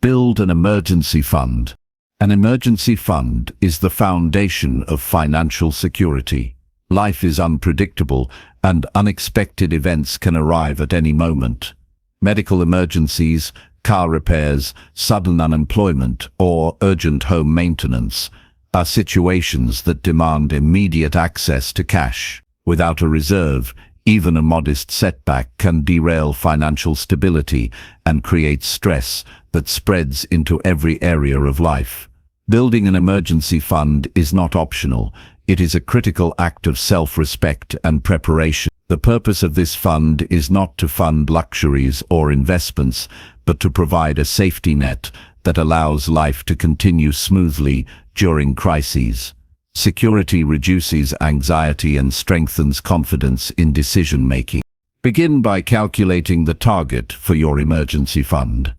Build an emergency fund. An emergency fund is the foundation of financial security. Life is unpredictable, and unexpected events can arrive at any moment. Medical emergencies, car repairs, sudden unemployment, or urgent home maintenance are situations that demand immediate access to cash. Without a reserve, even a modest setback can derail financial stability and create stress that spreads into every area of life. Building an emergency fund is not optional. It is a critical act of self-respect and preparation. The purpose of this fund is not to fund luxuries or investments, but to provide a safety net that allows life to continue smoothly during crises. Security reduces anxiety and strengthens confidence in decision-making. Begin by calculating the target for your emergency fund.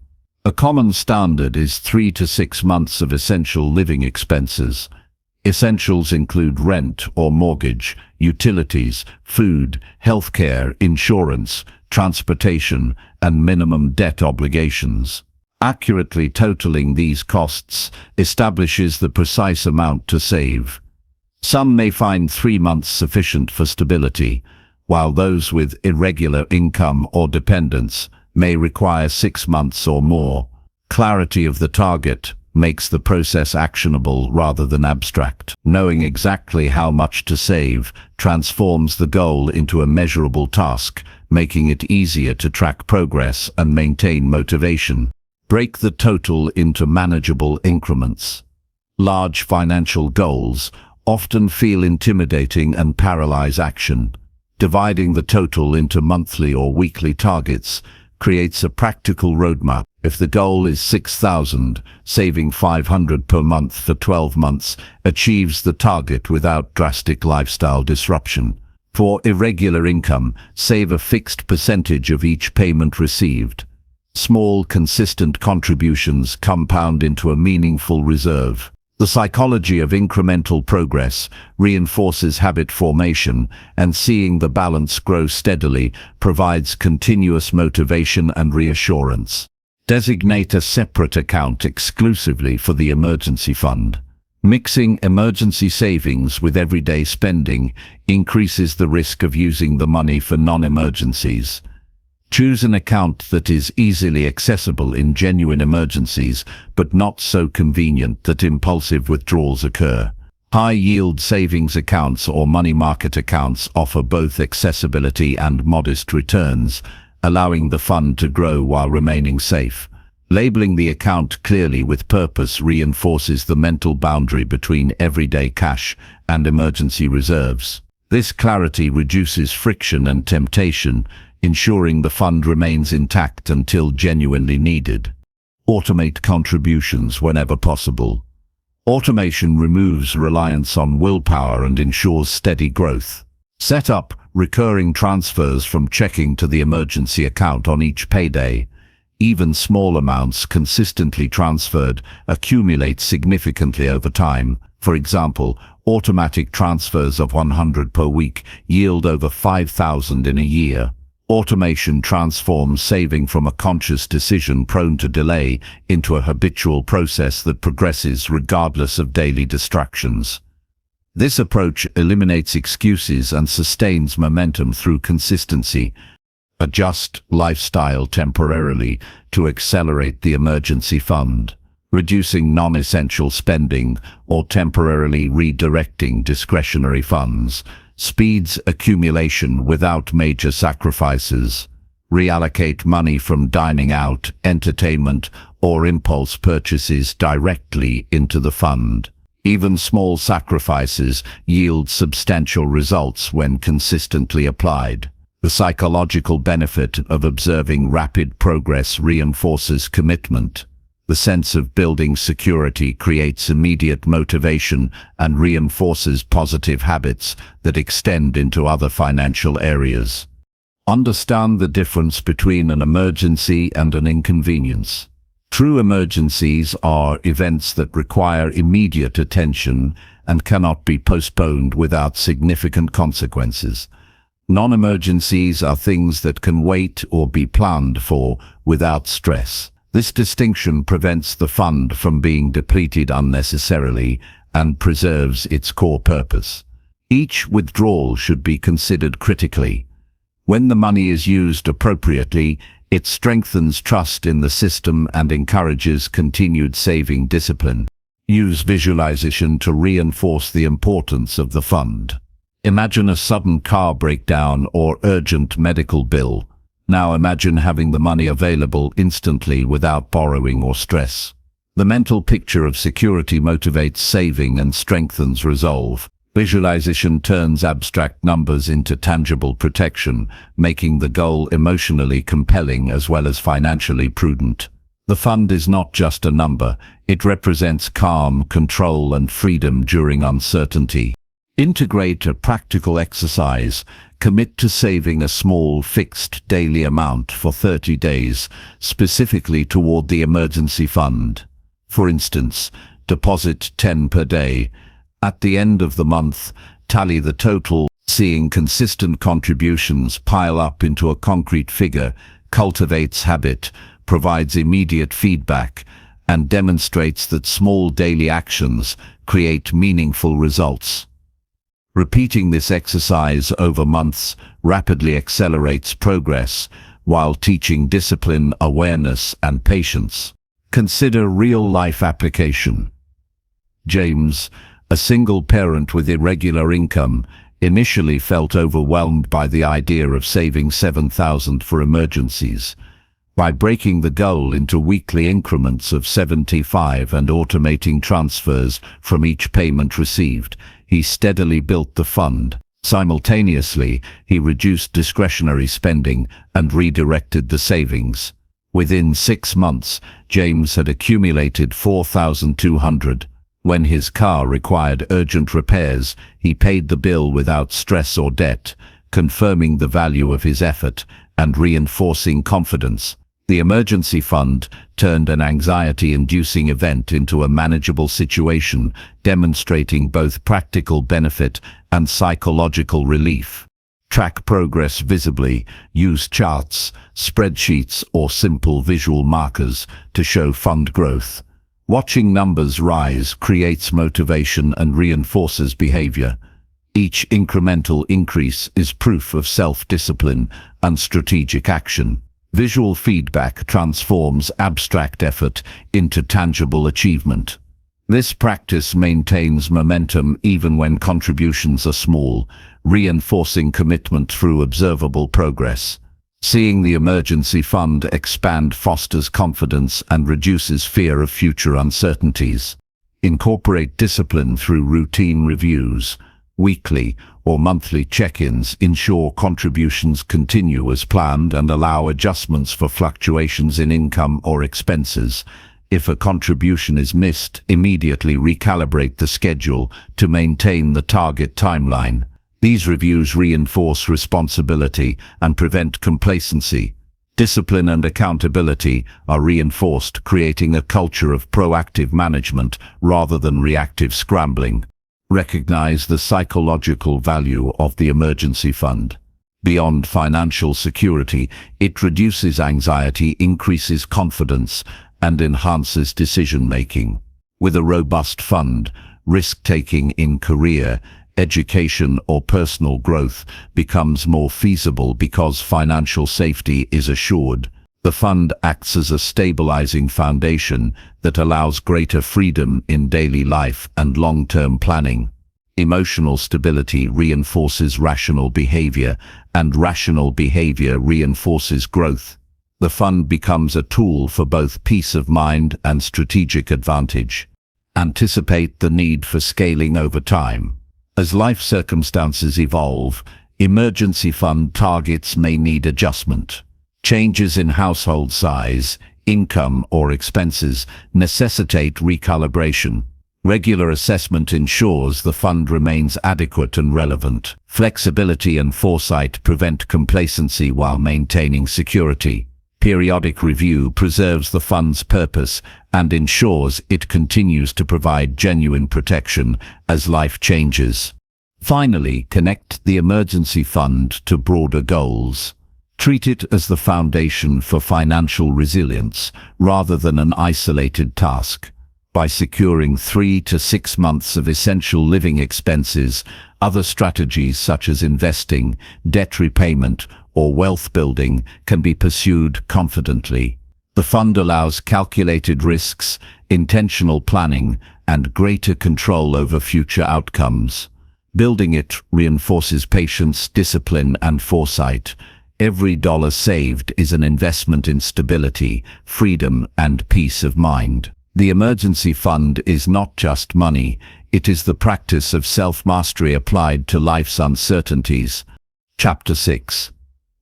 A common standard is 3 to 6 months of essential living expenses. Essentials include rent or mortgage, utilities, food, healthcare, insurance, transportation, and minimum debt obligations. Accurately totaling these costs establishes the precise amount to save. Some may find 3 months sufficient for stability, while those with irregular income or dependents may require 6 months or more. Clarity of the target makes the process actionable rather than abstract. Knowing exactly how much to save transforms the goal into a measurable task, making it easier to track progress and maintain motivation. Break the total into manageable increments. Large financial goals often feel intimidating and paralyze action. Dividing the total into monthly or weekly targets creates a practical roadmap. If the goal is 6,000, saving 500 per month for 12 months achieves the target without drastic lifestyle disruption. For irregular income, save a fixed percentage of each payment received. Small, consistent contributions compound into a meaningful reserve. The psychology of incremental progress reinforces habit formation, and seeing the balance grow steadily provides continuous motivation and reassurance. Designate a separate account exclusively for the emergency fund. Mixing emergency savings with everyday spending increases the risk of using the money for non-emergencies. Choose an account that is easily accessible in genuine emergencies, but not so convenient that impulsive withdrawals occur. High-yield savings accounts or money market accounts offer both accessibility and modest returns, allowing the fund to grow while remaining safe. Labeling the account clearly with purpose reinforces the mental boundary between everyday cash and emergency reserves. This clarity reduces friction and temptation, ensuring the fund remains intact until genuinely needed. Automate contributions whenever possible. Automation removes reliance on willpower and ensures steady growth. Set up recurring transfers from checking to the emergency account on each payday. Even small amounts consistently transferred accumulate significantly over time. For example, automatic transfers of 100 per week yield over 5,000 in a year. Automation transforms saving from a conscious decision prone to delay into a habitual process that progresses regardless of daily distractions. This approach eliminates excuses and sustains momentum through consistency. Adjust lifestyle temporarily to accelerate the emergency fund. Reducing non-essential spending or temporarily redirecting discretionary funds speeds accumulation without major sacrifices. Reallocate money from dining out, entertainment, or impulse purchases directly into the fund. Even small sacrifices yield substantial results when consistently applied. The psychological benefit of observing rapid progress reinforces commitment. The sense of building security creates immediate motivation and reinforces positive habits that extend into other financial areas. Understand the difference between an emergency and an inconvenience. True emergencies are events that require immediate attention and cannot be postponed without significant consequences. Non-emergencies are things that can wait or be planned for without stress. This distinction prevents the fund from being depleted unnecessarily and preserves its core purpose. Each withdrawal should be considered critically. When the money is used appropriately, it strengthens trust in the system and encourages continued saving discipline. Use visualization to reinforce the importance of the fund. Imagine a sudden car breakdown or urgent medical bill. Now imagine having the money available instantly without borrowing or stress. The mental picture of security motivates saving and strengthens resolve. Visualization turns abstract numbers into tangible protection, making the goal emotionally compelling as well as financially prudent. The fund is not just a number, it represents calm, control, and freedom during uncertainty. Integrate a practical exercise. Commit to saving a small, fixed daily amount for 30 days, specifically toward the emergency fund. For instance, deposit 10 per day. At the end of the month, tally the total. Seeing consistent contributions pile up into a concrete figure cultivates habit, provides immediate feedback, and demonstrates that small daily actions create meaningful results. Repeating this exercise over months rapidly accelerates progress while teaching discipline, awareness, and patience. Consider real-life application. James, a single parent with irregular income, initially felt overwhelmed by the idea of saving $7,000 for emergencies. By breaking the goal into weekly increments of 75 and automating transfers from each payment received, he steadily built the fund. Simultaneously, he reduced discretionary spending and redirected the savings. Within 6 months, James had accumulated $4,200. When his car required urgent repairs, he paid the bill without stress or debt, confirming the value of his effort and reinforcing confidence. The emergency fund turned an anxiety-inducing event into a manageable situation, demonstrating both practical benefit and psychological relief. Track progress visibly. Use charts, spreadsheets, or simple visual markers to show fund growth. Watching numbers rise creates motivation and reinforces behavior. Each incremental increase is proof of self-discipline and strategic action. Visual feedback transforms abstract effort into tangible achievement. This practice maintains momentum even when contributions are small, reinforcing commitment through observable progress. Seeing the emergency fund expand fosters confidence and reduces fear of future uncertainties. Incorporate discipline through routine reviews. Weekly or monthly check-ins ensure contributions continue as planned and allow adjustments for fluctuations in income or expenses. If a contribution is missed, immediately recalibrate the schedule to maintain the target timeline. These reviews reinforce responsibility and prevent complacency. Discipline and accountability are reinforced, creating a culture of proactive management rather than reactive scrambling. Recognize the psychological value of the emergency fund. Beyond financial security, it reduces anxiety, increases confidence, and enhances decision-making. With a robust fund, risk-taking in career, education, or personal growth becomes more feasible because financial safety is assured. The fund acts as a stabilizing foundation that allows greater freedom in daily life and long-term planning. Emotional stability reinforces rational behavior, and rational behavior reinforces growth. The fund becomes a tool for both peace of mind and strategic advantage. Anticipate the need for scaling over time. As life circumstances evolve, emergency fund targets may need adjustment. Changes in household size, income, or expenses necessitate recalibration. Regular assessment ensures the fund remains adequate and relevant. Flexibility and foresight prevent complacency while maintaining security. Periodic review preserves the fund's purpose and ensures it continues to provide genuine protection as life changes. Finally, connect the emergency fund to broader goals. Treat it as the foundation for financial resilience rather than an isolated task. By securing 3 to 6 months of essential living expenses, other strategies such as investing, debt repayment, or wealth building can be pursued confidently. The fund allows calculated risks, intentional planning, and greater control over future outcomes. Building it reinforces patience, discipline, and foresight. Every dollar saved is an investment in stability, freedom, and peace of mind. The emergency fund is not just money, it is the practice of self-mastery applied to life's uncertainties. Chapter 6.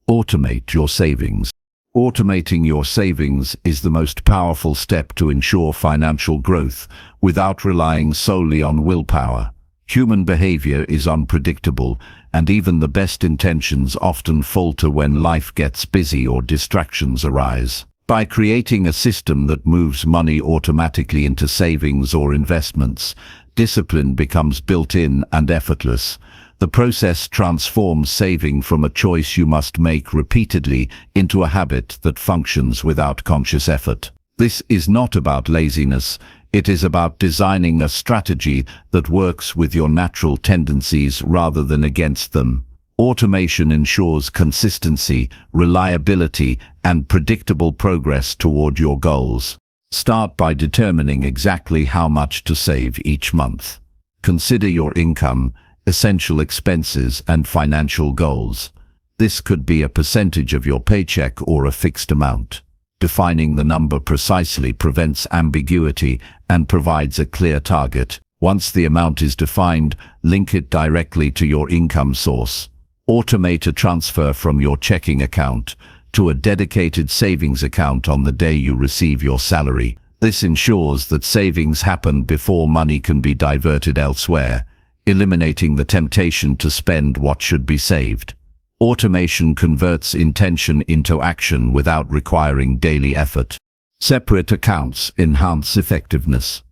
Automate your savings. Automating your savings is the most powerful step to ensure financial growth without relying solely on willpower. Human behavior is unpredictable, and even the best intentions often falter when life gets busy or distractions arise. By creating a system that moves money automatically into savings or investments, discipline becomes built-in and effortless. The process transforms saving from a choice you must make repeatedly into a habit that functions without conscious effort. This is not about laziness, it is about designing a strategy that works with your natural tendencies rather than against them. Automation ensures consistency, reliability, and predictable progress toward your goals. Start by determining exactly how much to save each month. Consider your income, essential expenses, and financial goals. This could be a percentage of your paycheck or a fixed amount. Defining the number precisely prevents ambiguity and provides a clear target. Once the amount is defined, link it directly to your income source. Automate a transfer from your checking account to a dedicated savings account on the day you receive your salary. This ensures that savings happen before money can be diverted elsewhere, eliminating the temptation to spend what should be saved. Automation converts intention into action without requiring daily effort. Separate accounts enhance effectiveness.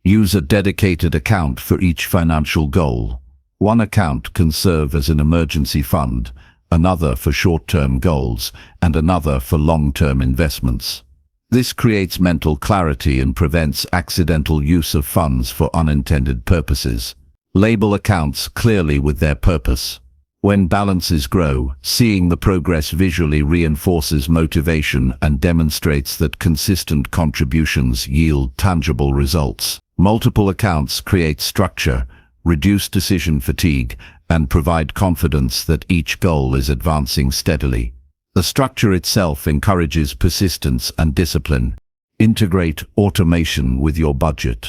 Use a dedicated account for each financial goal. One account can serve as an emergency fund, another for short-term goals, and another for long-term investments. This creates mental clarity and prevents accidental use of funds for unintended purposes. Label accounts clearly with their purpose. When balances grow, seeing the progress visually reinforces motivation and demonstrates that consistent contributions yield tangible results. Multiple accounts create structure, reduce decision fatigue, and provide confidence that each goal is advancing steadily. The structure itself encourages persistence and discipline. Integrate automation with your budget.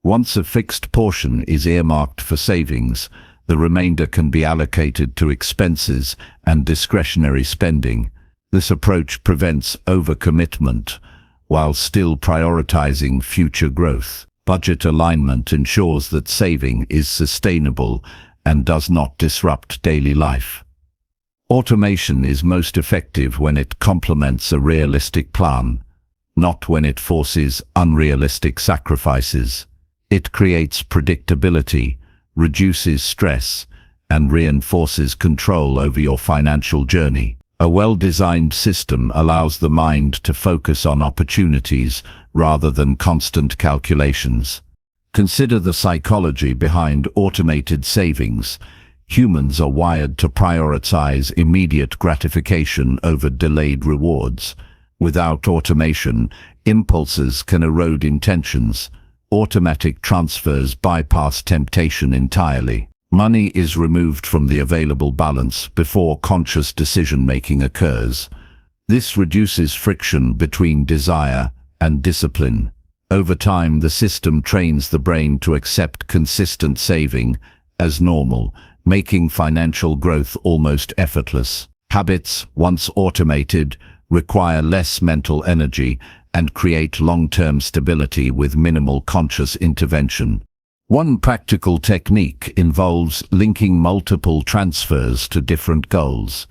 Once a fixed portion is earmarked for savings, the remainder can be allocated to expenses and discretionary spending. This approach prevents overcommitment while still prioritizing future growth. Budget alignment ensures that saving is sustainable and does not disrupt daily life. Automation is most effective when it complements a realistic plan, not when it forces unrealistic sacrifices. It creates predictability, reduces stress, and reinforces control over your financial journey. A well-designed system allows the mind to focus on opportunities rather than constant calculations. Consider the psychology behind automated savings. Humans are wired to prioritize immediate gratification over delayed rewards. Without automation, impulses can erode intentions. Automatic transfers bypass temptation entirely. Money is removed from the available balance before conscious decision-making occurs. This reduces friction between desire and discipline. Over time, the system trains the brain to accept consistent saving as normal, making financial growth almost effortless. Habits, once automated, require less mental energy and create long-term stability with minimal conscious intervention. One practical technique involves linking multiple transfers to different goals.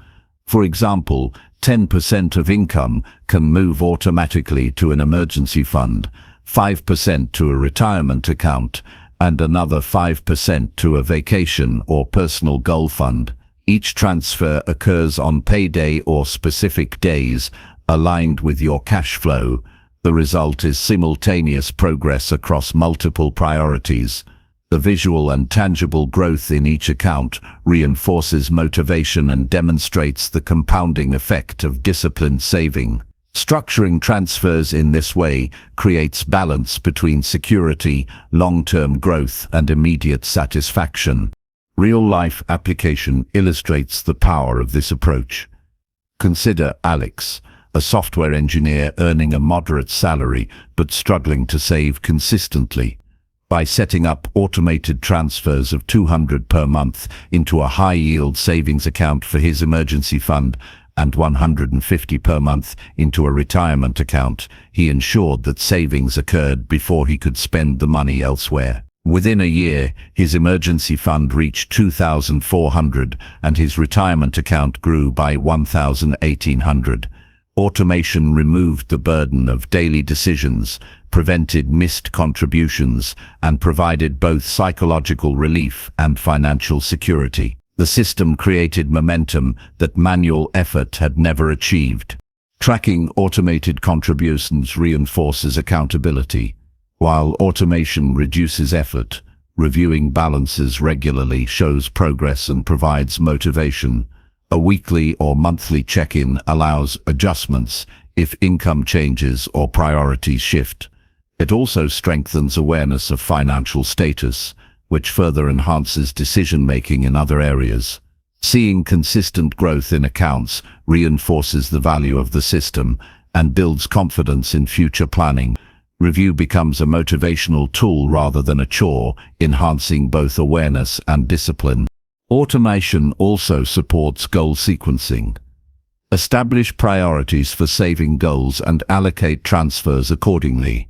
For example, 10% of income can move automatically to an emergency fund, 5% to a retirement account, and another 5% to a vacation or personal goal fund. Each transfer occurs on payday or specific days, aligned with your cash flow. The result is simultaneous progress across multiple priorities. The visual and tangible growth in each account reinforces motivation and demonstrates the compounding effect of disciplined saving. Structuring transfers in this way creates balance between security, long-term growth, and immediate satisfaction. Real-life application illustrates the power of this approach. Consider Alex, a software engineer earning a moderate salary but struggling to save consistently. By setting up automated transfers of $200 per month into a high-yield savings account for his emergency fund and $150 per month into a retirement account, he ensured that savings occurred before he could spend the money elsewhere. Within a year, his emergency fund reached $2,400 and his retirement account grew by $1,800. Automation removed the burden of daily decisions, prevented missed contributions, and provided both psychological relief and financial security. The system created momentum that manual effort had never achieved. Tracking automated contributions reinforces accountability. While automation reduces effort, reviewing balances regularly shows progress and provides motivation. A weekly or monthly check-in allows adjustments if income changes or priorities shift. It also strengthens awareness of financial status, which further enhances decision-making in other areas. Seeing consistent growth in accounts reinforces the value of the system and builds confidence in future planning. Review becomes a motivational tool rather than a chore, enhancing both awareness and discipline. Automation also supports goal sequencing. Establish priorities for saving goals and allocate transfers accordingly.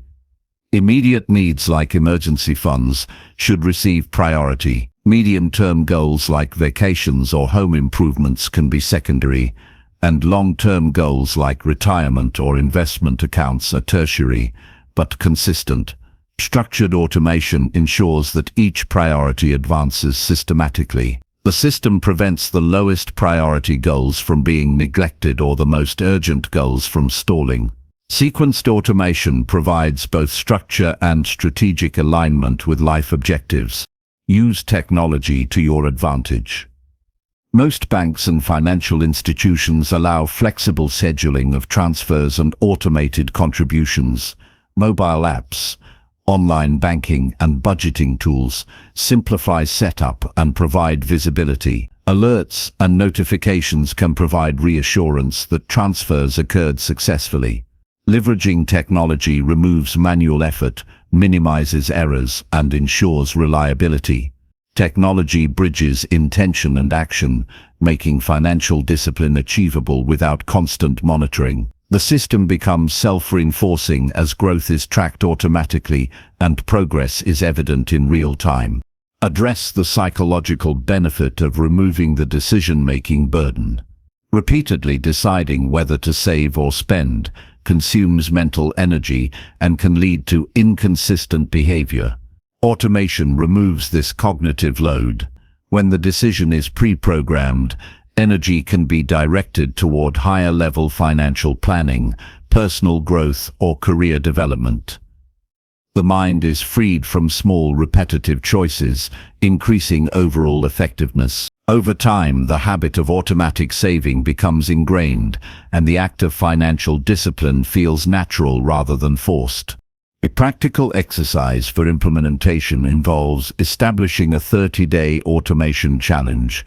Immediate needs like emergency funds should receive priority. Medium-term goals like vacations or home improvements can be secondary, and long-term goals like retirement or investment accounts are tertiary, but consistent. Structured automation ensures that each priority advances systematically. The system prevents the lowest priority goals from being neglected or the most urgent goals from stalling. Sequenced automation provides both structure and strategic alignment with life objectives. Use technology to your advantage. Most banks and financial institutions allow flexible scheduling of transfers and automated contributions. Mobile apps, online banking and budgeting tools simplify setup and provide visibility. Alerts and notifications can provide reassurance that transfers occurred successfully. Leveraging technology removes manual effort, minimizes errors, and ensures reliability. Technology bridges intention and action, making financial discipline achievable without constant monitoring. The system becomes self-reinforcing as growth is tracked automatically and progress is evident in real time. Address the psychological benefit of removing the decision-making burden. Repeatedly deciding whether to save or spend consumes mental energy and can lead to inconsistent behavior. Automation removes this cognitive load. When the decision is pre-programmed, energy can be directed toward higher-level financial planning, personal growth, or career development. The mind is freed from small repetitive choices, increasing overall effectiveness. Over time, the habit of automatic saving becomes ingrained, and the act of financial discipline feels natural rather than forced. A practical exercise for implementation involves establishing a 30-day automation challenge.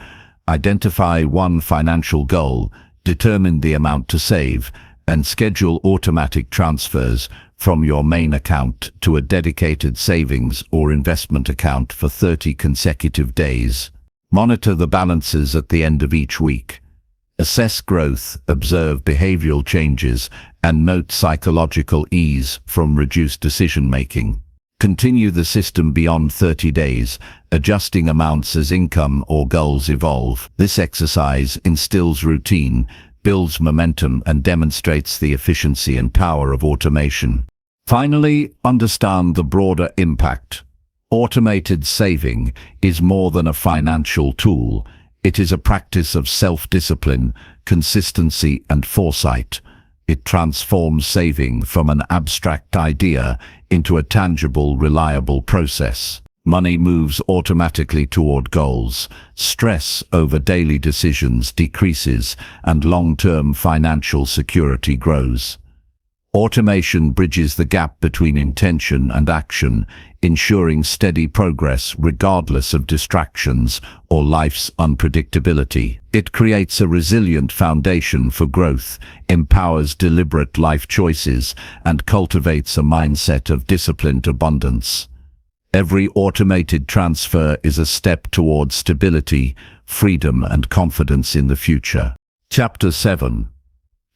Identify one financial goal, determine the amount to save, and schedule automatic transfers from your main account to a dedicated savings or investment account for 30 consecutive days. Monitor the balances at the end of each week. Assess growth, observe behavioral changes, and note psychological ease from reduced decision-making. Continue the system beyond 30 days, adjusting amounts as income or goals evolve. This exercise instills routine, builds momentum, and demonstrates the efficiency and power of automation. Finally, understand the broader impact. Automated saving is more than a financial tool. It is a practice of self-discipline, consistency, and foresight. It transforms saving from an abstract idea into a tangible, reliable process. Money moves automatically toward goals. Stress over daily decisions decreases, and long-term financial security grows. Automation bridges the gap between intention and action, ensuring steady progress regardless of distractions or life's unpredictability. It creates a resilient foundation for growth, empowers deliberate life choices, and cultivates a mindset of disciplined abundance. Every automated transfer is a step towards stability, freedom, and confidence in the future. Chapter 7.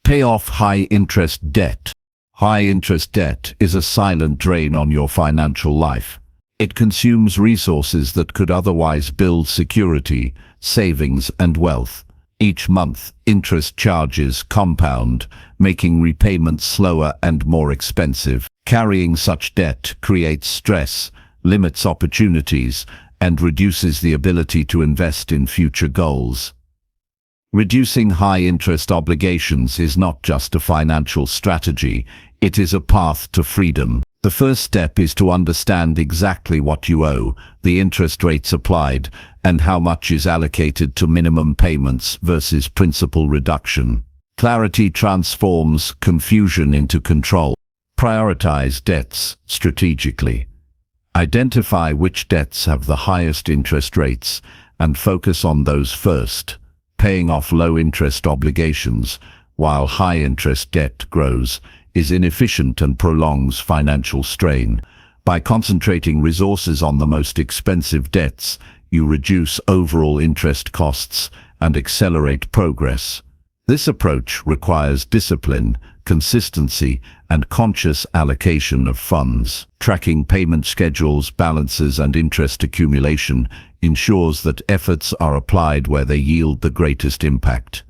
Pay off high-interest debt. High-interest debt is a silent drain on your financial life. It consumes resources that could otherwise build security, savings, and wealth. Each month, interest charges compound, making repayments slower and more expensive. Carrying such debt creates stress, limits opportunities, and reduces the ability to invest in future goals. Reducing high-interest obligations is not just a financial strategy, it is a path to freedom. The first step is to understand exactly what you owe, the interest rates applied, and how much is allocated to minimum payments versus principal reduction. Clarity transforms confusion into control. Prioritize debts strategically. Identify which debts have the highest interest rates and focus on those first. Paying off low-interest obligations while high-interest debt grows is inefficient and prolongs financial strain. By concentrating resources on the most expensive debts, you reduce overall interest costs and accelerate progress. This approach requires discipline, consistency, and conscious allocation of funds. Tracking payment schedules, balances, and interest accumulation ensures that efforts are applied where they yield the greatest impact.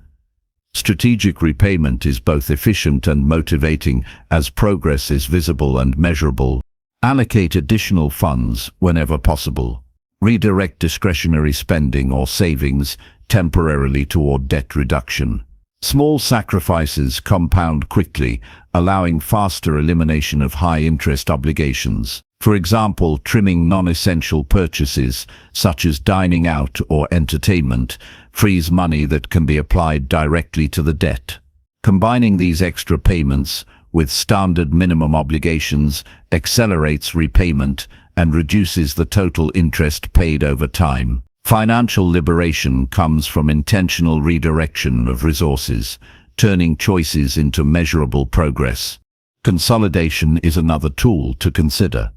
Strategic repayment is both efficient and motivating as progress is visible and measurable. Allocate additional funds whenever possible. Redirect discretionary spending or savings temporarily toward debt reduction. Small sacrifices compound quickly, allowing faster elimination of high-interest obligations. For example, trimming non-essential purchases, such as dining out or entertainment, frees money that can be applied directly to the debt. Combining these extra payments with standard minimum obligations accelerates repayment and reduces the total interest paid over time. Financial liberation comes from intentional redirection of resources, turning choices into measurable progress. Consolidation is another tool to consider.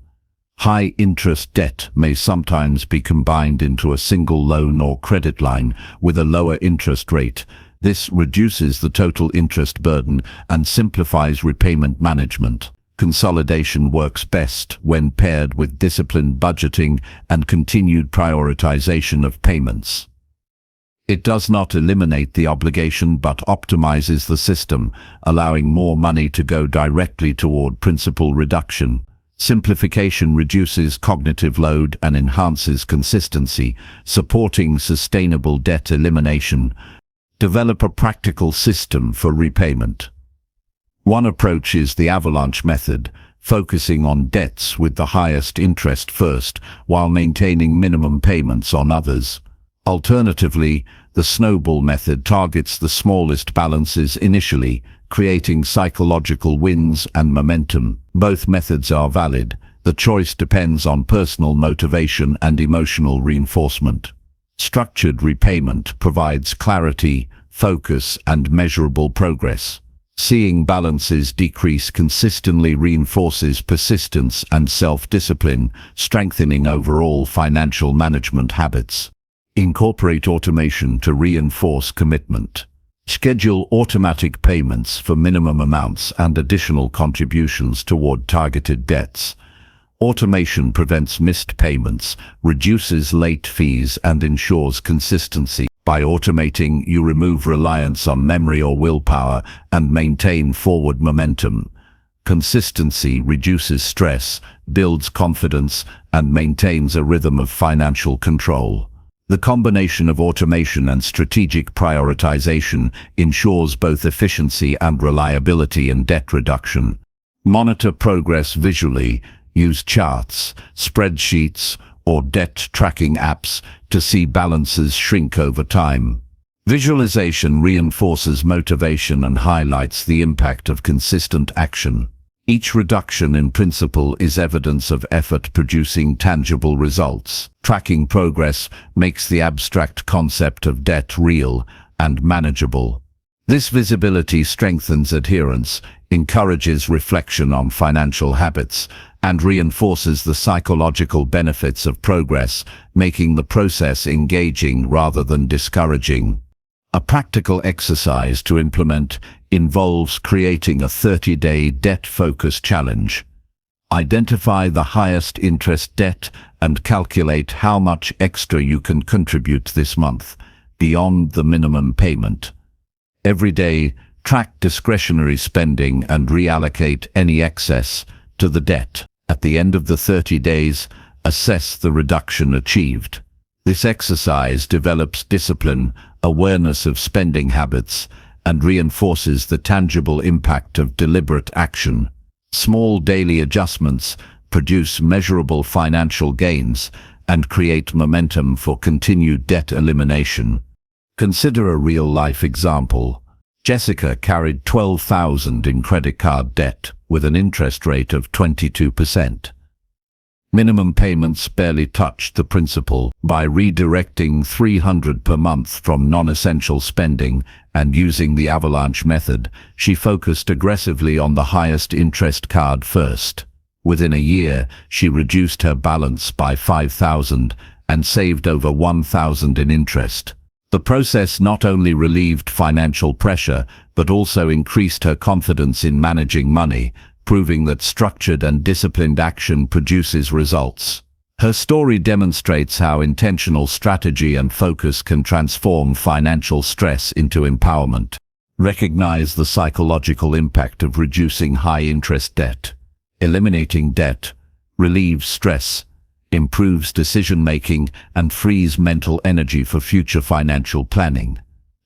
High-interest debt may sometimes be combined into a single loan or credit line with a lower interest rate. This reduces the total interest burden and simplifies repayment management. Consolidation works best when paired with disciplined budgeting and continued prioritization of payments. It does not eliminate the obligation but optimizes the system, allowing more money to go directly toward principal reduction. Simplification reduces cognitive load and enhances consistency, supporting sustainable debt elimination. Develop a practical system for repayment. One approach is the avalanche method, focusing on debts with the highest interest first, while maintaining minimum payments on others. Alternatively, the snowball method targets the smallest balances initially, creating psychological wins and momentum. Both methods are valid. The choice depends on personal motivation and emotional reinforcement. Structured repayment provides clarity, focus, and measurable progress. Seeing balances decrease consistently reinforces persistence and self-discipline, strengthening overall financial management habits. Incorporate automation to reinforce commitment. Schedule automatic payments for minimum amounts and additional contributions toward targeted debts. Automation prevents missed payments, reduces late fees, and ensures consistency. By automating, you remove reliance on memory or willpower and maintain forward momentum. Consistency reduces stress, builds confidence, and maintains a rhythm of financial control. The combination of automation and strategic prioritization ensures both efficiency and reliability in debt reduction. Monitor progress visually. Use charts, spreadsheets, or debt tracking apps to see balances shrink over time. Visualization reinforces motivation and highlights the impact of consistent action. Each reduction in principal is evidence of effort producing tangible results. Tracking progress makes the abstract concept of debt real and manageable. This visibility strengthens adherence, encourages reflection on financial habits, and reinforces the psychological benefits of progress, making the process engaging rather than discouraging. A practical exercise to implement involves creating a 30-day debt-focused challenge. Identify the highest interest debt and calculate how much extra you can contribute this month, beyond the minimum payment. Every day, track discretionary spending and reallocate any excess to the debt. At the end of the 30 days, assess the reduction achieved. This exercise develops discipline, awareness of spending habits, and reinforces the tangible impact of deliberate action. Small daily adjustments produce measurable financial gains and create momentum for continued debt elimination. Consider a real-life example. Jessica carried $12,000 in credit card debt with an interest rate of 22%. Minimum payments barely touched the principal. By redirecting $300 per month from non-essential spending and using the avalanche method, she focused aggressively on the highest interest card first. Within a year, she reduced her balance by $5,000 and saved over $1,000 in interest. The process not only relieved financial pressure, but also increased her confidence in managing money, proving that structured and disciplined action produces results. Her story demonstrates how intentional strategy and focus can transform financial stress into empowerment. Recognize the psychological impact of reducing high-interest debt. Eliminating debt relieves stress, improves decision-making, and frees mental energy for future financial planning.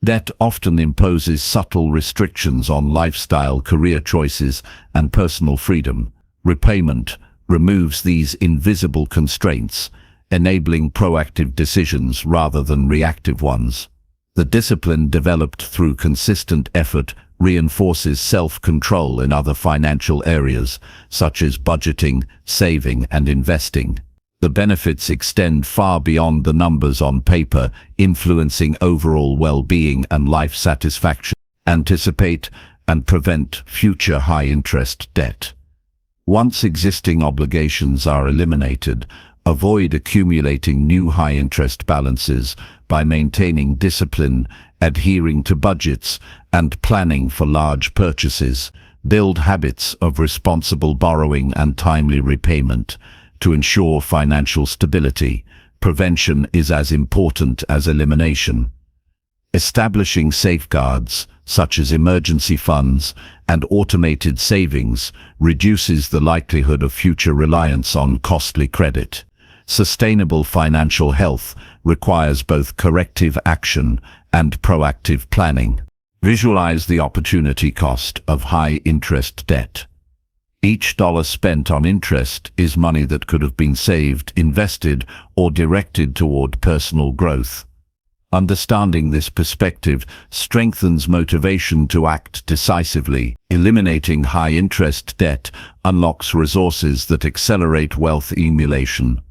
Debt often imposes subtle restrictions on lifestyle, career choices, and personal freedom. Repayment removes these invisible constraints, enabling proactive decisions rather than reactive ones. The discipline developed through consistent effort reinforces self-control in other financial areas, such as budgeting, saving, and investing. The benefits extend far beyond the numbers on paper, influencing overall well-being and life satisfaction. Anticipate and prevent future high-interest debt. Once existing obligations are eliminated, avoid accumulating new high-interest balances by maintaining discipline, adhering to budgets, and planning for large purchases. Build habits of responsible borrowing and timely repayment to ensure financial stability. Prevention is as important as elimination. Establishing safeguards, such as emergency funds and automated savings, reduces the likelihood of future reliance on costly credit. Sustainable financial health requires both corrective action and proactive planning. Visualize the opportunity cost of high-interest debt. Each dollar spent on interest is money that could have been saved, invested, or directed toward personal growth. Understanding this perspective strengthens motivation to act decisively. Eliminating high-interest debt unlocks resources that accelerate wealth accumulation.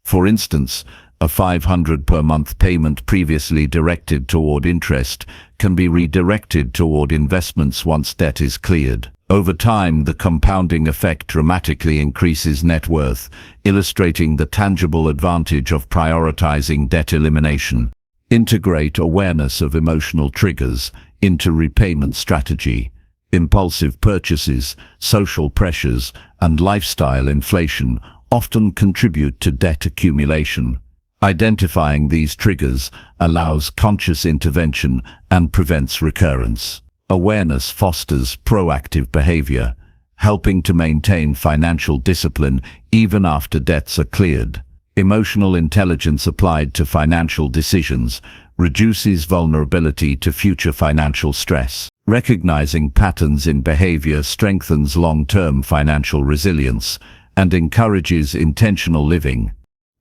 For instance, a $500 per month payment previously directed toward interest can be redirected toward investments once debt is cleared. Over time, the compounding effect dramatically increases net worth, illustrating the tangible advantage of prioritizing debt elimination. Integrate awareness of emotional triggers into repayment strategy. Impulsive purchases, social pressures, and lifestyle inflation often contribute to debt accumulation. Identifying these triggers allows conscious intervention and prevents recurrence. Awareness fosters proactive behavior, helping to maintain financial discipline even after debts are cleared. Emotional intelligence applied to financial decisions reduces vulnerability to future financial stress. Recognizing patterns in behavior strengthens long-term financial resilience and encourages intentional living.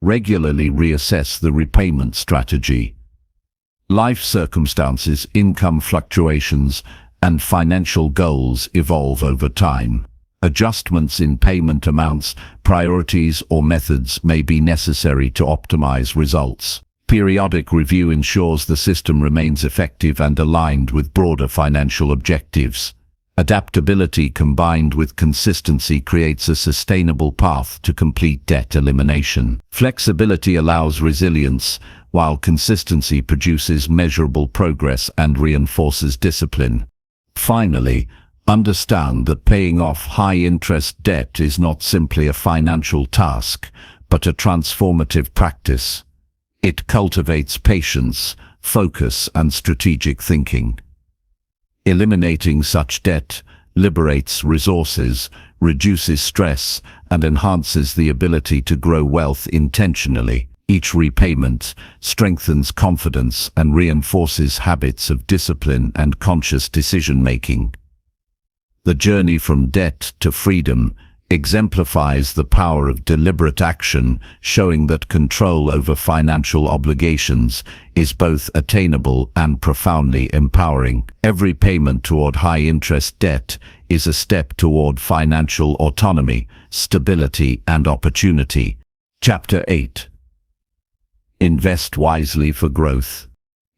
Regularly reassess the repayment strategy. Life circumstances, income fluctuations, and financial goals evolve over time. Adjustments in payment amounts, priorities, or methods may be necessary to optimize results. Periodic review ensures the system remains effective and aligned with broader financial objectives. Adaptability combined with consistency creates a sustainable path to complete debt elimination. Flexibility allows resilience, while consistency produces measurable progress and reinforces discipline. Finally, understand that paying off high-interest debt is not simply a financial task, but a transformative practice. It cultivates patience, focus, and strategic thinking. Eliminating such debt liberates resources, reduces stress, and enhances the ability to grow wealth intentionally. Each repayment strengthens confidence and reinforces habits of discipline and conscious decision-making. The journey from debt to freedom exemplifies the power of deliberate action, showing that control over financial obligations is both attainable and profoundly empowering. Every payment toward high-interest debt is a step toward financial autonomy, stability, and opportunity. Chapter 8. Invest wisely for growth.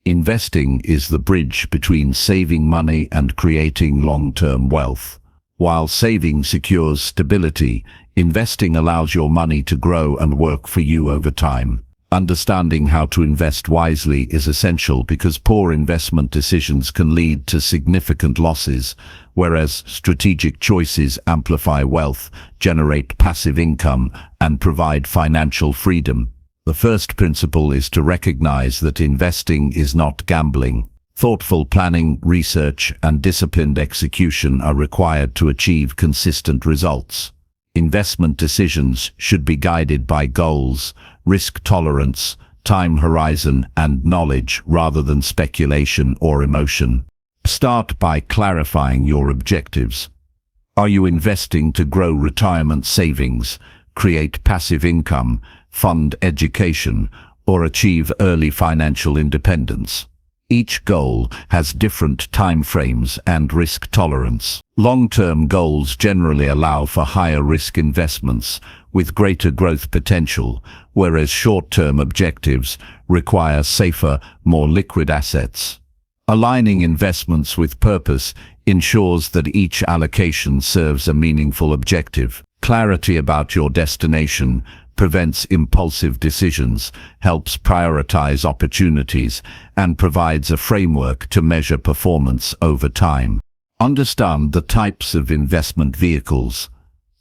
Investing is the bridge between saving money and creating long-term wealth. While saving secures stability, investing allows your money to grow and work for you over time. Understanding how to invest wisely is essential because poor investment decisions can lead to significant losses, whereas strategic choices amplify wealth, generate passive income, and provide financial freedom. The first principle is to recognize that investing is not gambling. Thoughtful planning, research, and disciplined execution are required to achieve consistent results. Investment decisions should be guided by goals, risk tolerance, time horizon, and knowledge rather than speculation or emotion. Start by clarifying your objectives. Are you investing to grow retirement savings, create passive income, fund education, or achieve early financial independence? Each goal has different time frames and risk tolerance. Long-term goals generally allow for higher risk investments with greater growth potential, whereas short-term objectives require safer, more liquid assets. Aligning investments with purpose ensures that each allocation serves a meaningful objective. Clarity about your destination prevents impulsive decisions, helps prioritize opportunities, and provides a framework to measure performance over time. Understand the types of investment vehicles.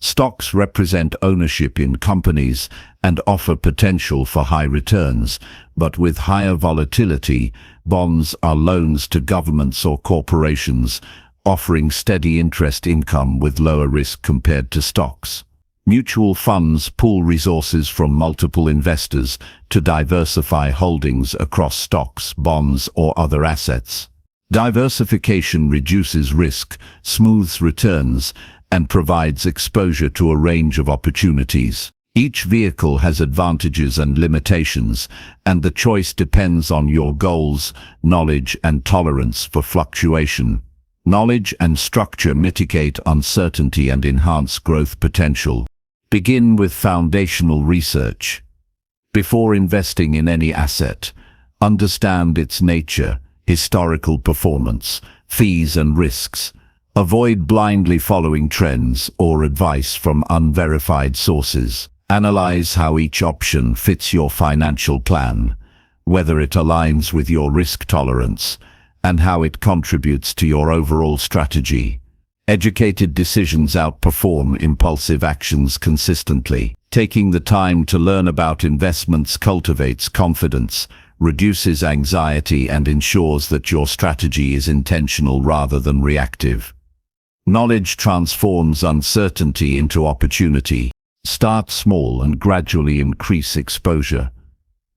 Stocks represent ownership in companies and offer potential for high returns, but with higher volatility, bonds are loans to governments or corporations, offering steady interest income with lower risk compared to stocks. Mutual funds pool resources from multiple investors to diversify holdings across stocks, bonds, or other assets. Diversification reduces risk, smooths returns, and provides exposure to a range of opportunities. Each vehicle has advantages and limitations, and the choice depends on your goals, knowledge, and tolerance for fluctuation. Knowledge and structure mitigate uncertainty and enhance growth potential. Begin with foundational research. Before investing in any asset, understand its nature, historical performance, fees and risks. Avoid blindly following trends or advice from unverified sources. Analyze how each option fits your financial plan, whether it aligns with your risk tolerance, and how it contributes to your overall strategy. Educated decisions outperform impulsive actions consistently. Taking the time to learn about investments cultivates confidence, reduces anxiety, and ensures that your strategy is intentional rather than reactive. Knowledge transforms uncertainty into opportunity. Start small and gradually increase exposure.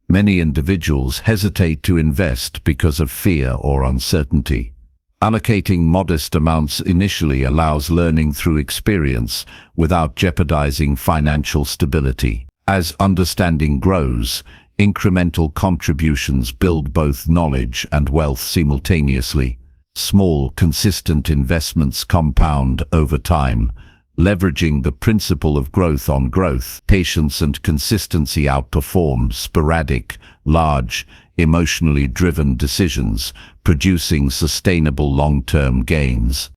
Many individuals hesitate to invest because of fear or uncertainty. Allocating modest amounts initially allows learning through experience without jeopardizing financial stability. As understanding grows, incremental contributions build both knowledge and wealth simultaneously. Small, consistent investments compound over time, leveraging the principle of growth on growth. Patience and consistency outperform sporadic, large, emotionally driven decisions, producing sustainable long-term gains.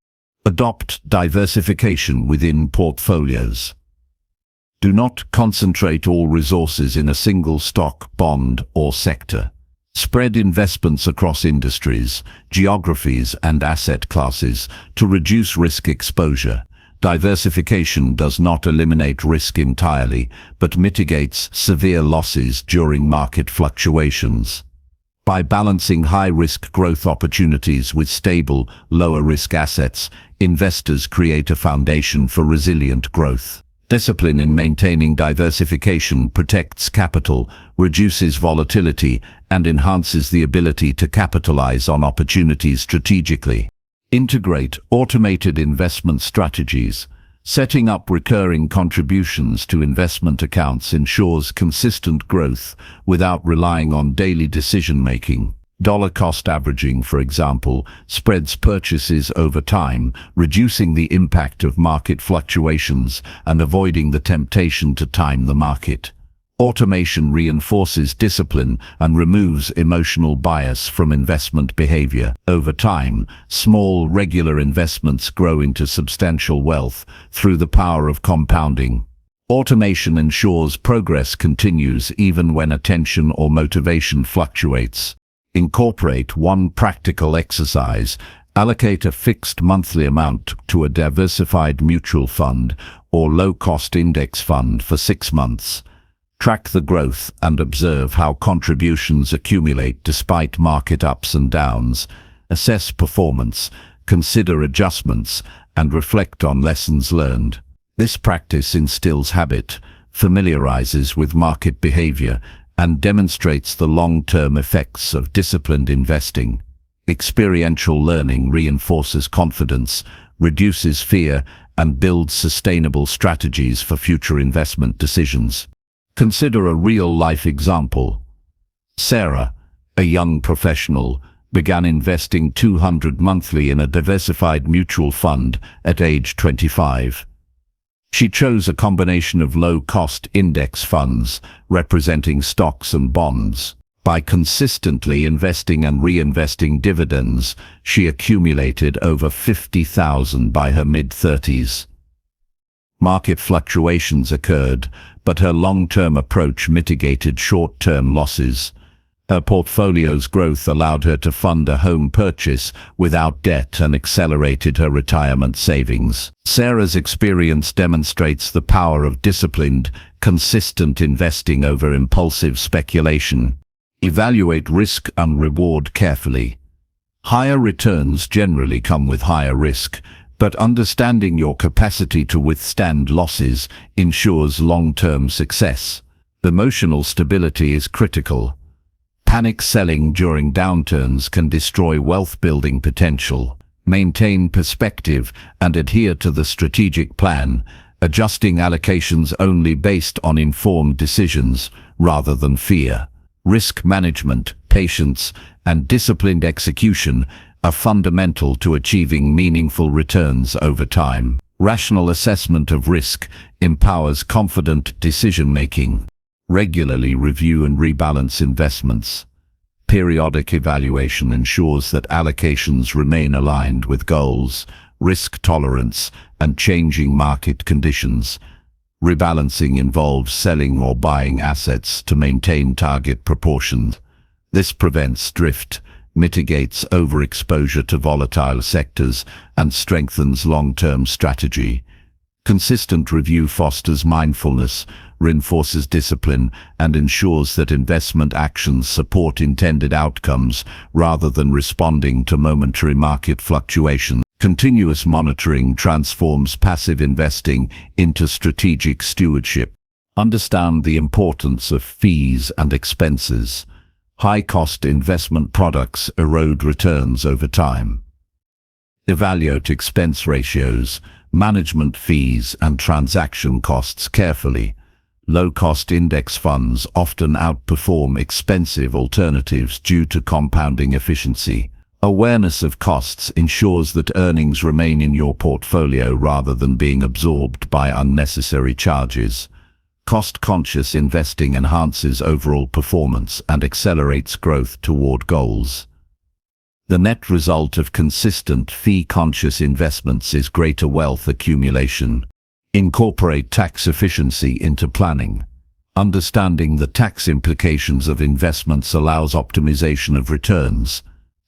Adopt diversification within portfolios. Do not concentrate all resources in a single stock, bond, or sector. Spread investments across industries, geographies, and asset classes to reduce risk exposure. Diversification does not eliminate risk entirely, but mitigates severe losses during market fluctuations. By balancing high-risk growth opportunities with stable, lower-risk assets, investors create a foundation for resilient growth. Discipline in maintaining diversification protects capital, reduces volatility, and enhances the ability to capitalize on opportunities strategically. Integrate automated investment strategies. Setting up recurring contributions to investment accounts ensures consistent growth without relying on daily decision-making. Dollar cost averaging, for example, spreads purchases over time, reducing the impact of market fluctuations and avoiding the temptation to time the market. Automation reinforces discipline and removes emotional bias from investment behavior. Over time, small, regular investments grow into substantial wealth through the power of compounding. Automation ensures progress continues even when attention or motivation fluctuates. Incorporate one practical exercise. Allocate a fixed monthly amount to a diversified mutual fund or low-cost index fund for 6 months. Track the growth and observe how contributions accumulate despite market ups and downs. Assess performance, consider adjustments, and reflect on lessons learned. This practice instills habit, familiarizes with market behavior, and demonstrates the long-term effects of disciplined investing. Experiential learning reinforces confidence, reduces fear, and builds sustainable strategies for future investment decisions. Consider a real-life example. Sarah, a young professional, began investing $200 monthly in a diversified mutual fund at age 25. She chose a combination of low-cost index funds representing stocks and bonds. By consistently investing and reinvesting dividends, she accumulated over $50,000 by her mid-30s. Market fluctuations occurred, but her long-term approach mitigated short-term losses. Her portfolio's growth allowed her to fund a home purchase without debt and accelerated her retirement savings. Sarah's experience demonstrates the power of disciplined, consistent investing over impulsive speculation. Evaluate risk and reward carefully. Higher returns generally come with higher risk, but understanding your capacity to withstand losses ensures long-term success. Emotional stability is critical. Panic selling during downturns can destroy wealth-building potential. Maintain perspective and adhere to the strategic plan, adjusting allocations only based on informed decisions rather than fear. Risk management, patience, and disciplined execution are fundamental to achieving meaningful returns over time. Rational assessment of risk empowers confident decision-making. Regularly review and rebalance investments. Periodic evaluation ensures that allocations remain aligned with goals, risk tolerance, and changing market conditions. Rebalancing involves selling or buying assets to maintain target proportions. This prevents drift, mitigates overexposure to volatile sectors, and strengthens long-term strategy. Consistent review fosters mindfulness, reinforces discipline, and ensures that investment actions support intended outcomes rather than responding to momentary market fluctuations. Continuous monitoring transforms passive investing into strategic stewardship. Understand the importance of fees and expenses. High-cost investment products erode returns over time. Evaluate expense ratios, management fees, and transaction costs carefully. Low-cost index funds often outperform expensive alternatives due to compounding efficiency. Awareness of costs ensures that earnings remain in your portfolio rather than being absorbed by unnecessary charges. Cost-conscious investing enhances overall performance and accelerates growth toward goals. The net result of consistent fee-conscious investments is greater wealth accumulation. Incorporate tax efficiency into planning. Understanding the tax implications of investments allows optimization of returns.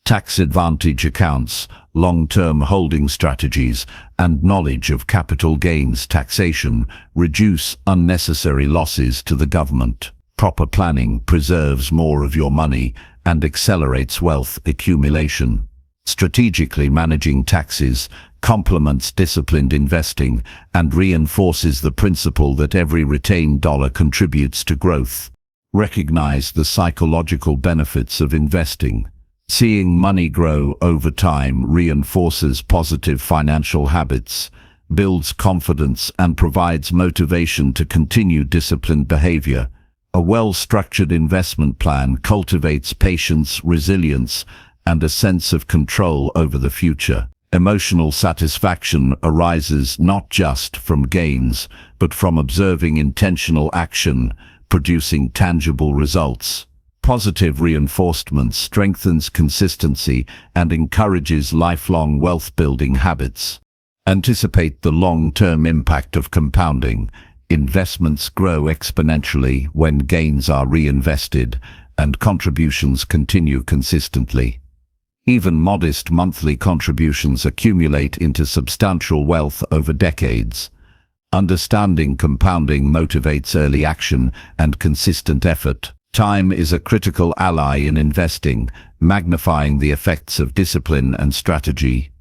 Tax advantage accounts, long-term holding strategies, and knowledge of capital gains taxation reduce unnecessary losses to the government. Proper planning preserves more of your money and accelerates wealth accumulation. Strategically managing taxes complements disciplined investing and reinforces the principle that every retained dollar contributes to growth. Recognize the psychological benefits of investing. Seeing money grow over time reinforces positive financial habits, builds confidence, and provides motivation to continue disciplined behavior. A well-structured investment plan cultivates patience, resilience, and a sense of control over the future. Emotional satisfaction arises not just from gains, but from observing intentional action, producing tangible results. Positive reinforcement strengthens consistency and encourages lifelong wealth-building habits. Anticipate the long-term impact of compounding. Investments grow exponentially when gains are reinvested and contributions continue consistently. Even modest monthly contributions accumulate into substantial wealth over decades. Understanding compounding motivates early action and consistent effort. Time is a critical ally in investing, magnifying the effects of discipline and strategy.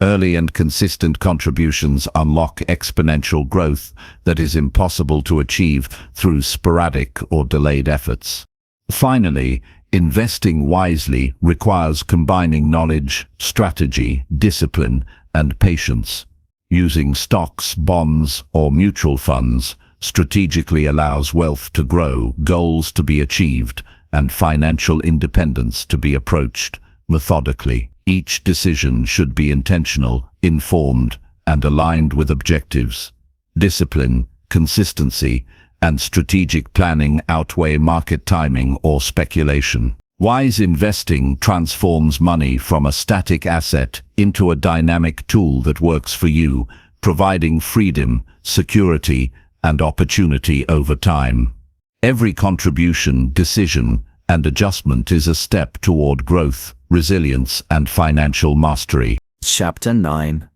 Early and consistent contributions unlock exponential growth that is impossible to achieve through sporadic or delayed efforts. Finally, investing wisely requires combining knowledge, strategy, discipline, and patience. Using stocks, bonds, or mutual funds strategically allows wealth to grow, goals to be achieved, and financial independence to be approached methodically. Each decision should be intentional, informed, and aligned with objectives. Discipline, consistency, and strategic planning outweigh market timing or speculation. Wise investing transforms money from a static asset into a dynamic tool that works for you, providing freedom, security, and opportunity over time. Every contribution, decision, and adjustment is a step toward growth, resilience, and financial mastery. Chapter 9.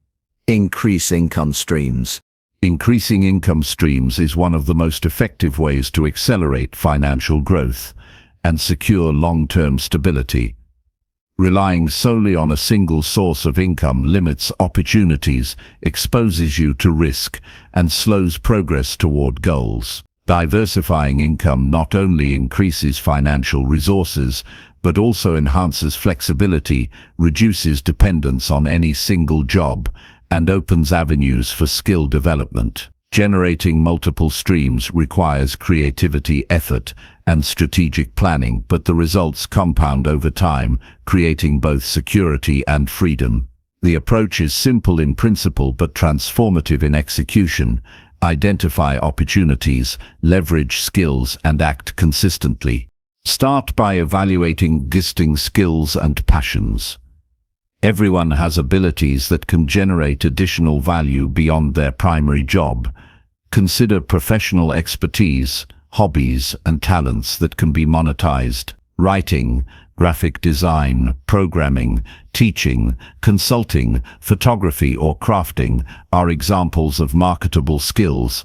Increase income streams. Increasing income streams is one of the most effective ways to accelerate financial growth and secure long-term stability. Relying solely on a single source of income limits opportunities, exposes you to risk, and slows progress toward goals. Diversifying income not only increases financial resources, but also enhances flexibility, reduces dependence on any single job, and opens avenues for skill development. Generating multiple streams requires creativity, effort, and strategic planning, but the results compound over time, creating both security and freedom. The approach is simple in principle but transformative in execution. Identify opportunities, leverage skills, and act consistently. Start by evaluating existing skills and passions. Everyone has abilities that can generate additional value beyond their primary job. Consider professional expertise, hobbies, and talents that can be monetized. Writing, graphic design, programming, teaching, consulting, photography, or crafting are examples of marketable skills.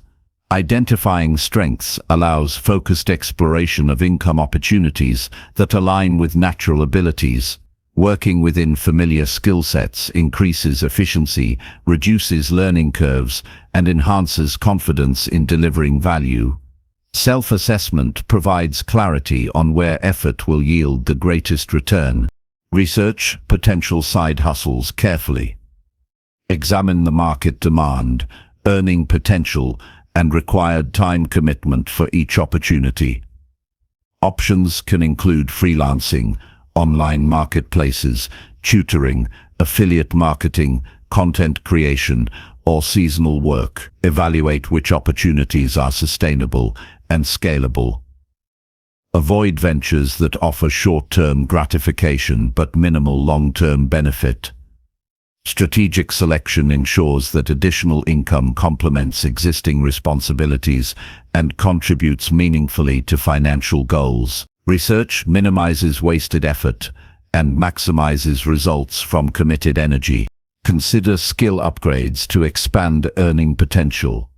Identifying strengths allows focused exploration of income opportunities that align with natural abilities. Working within familiar skill sets increases efficiency, reduces learning curves, and enhances confidence in delivering value. Self-assessment provides clarity on where effort will yield the greatest return. Research potential side hustles carefully. Examine the market demand, earning potential, and required time commitment for each opportunity. Options can include freelancing, online marketplaces, tutoring, affiliate marketing, content creation, or seasonal work. Evaluate which opportunities are sustainable and scalable. Avoid ventures that offer short-term gratification but minimal long-term benefit. Strategic selection ensures that additional income complements existing responsibilities and contributes meaningfully to financial goals. Research minimizes wasted effort and maximizes results from committed energy. Consider skill upgrades to expand earning potential.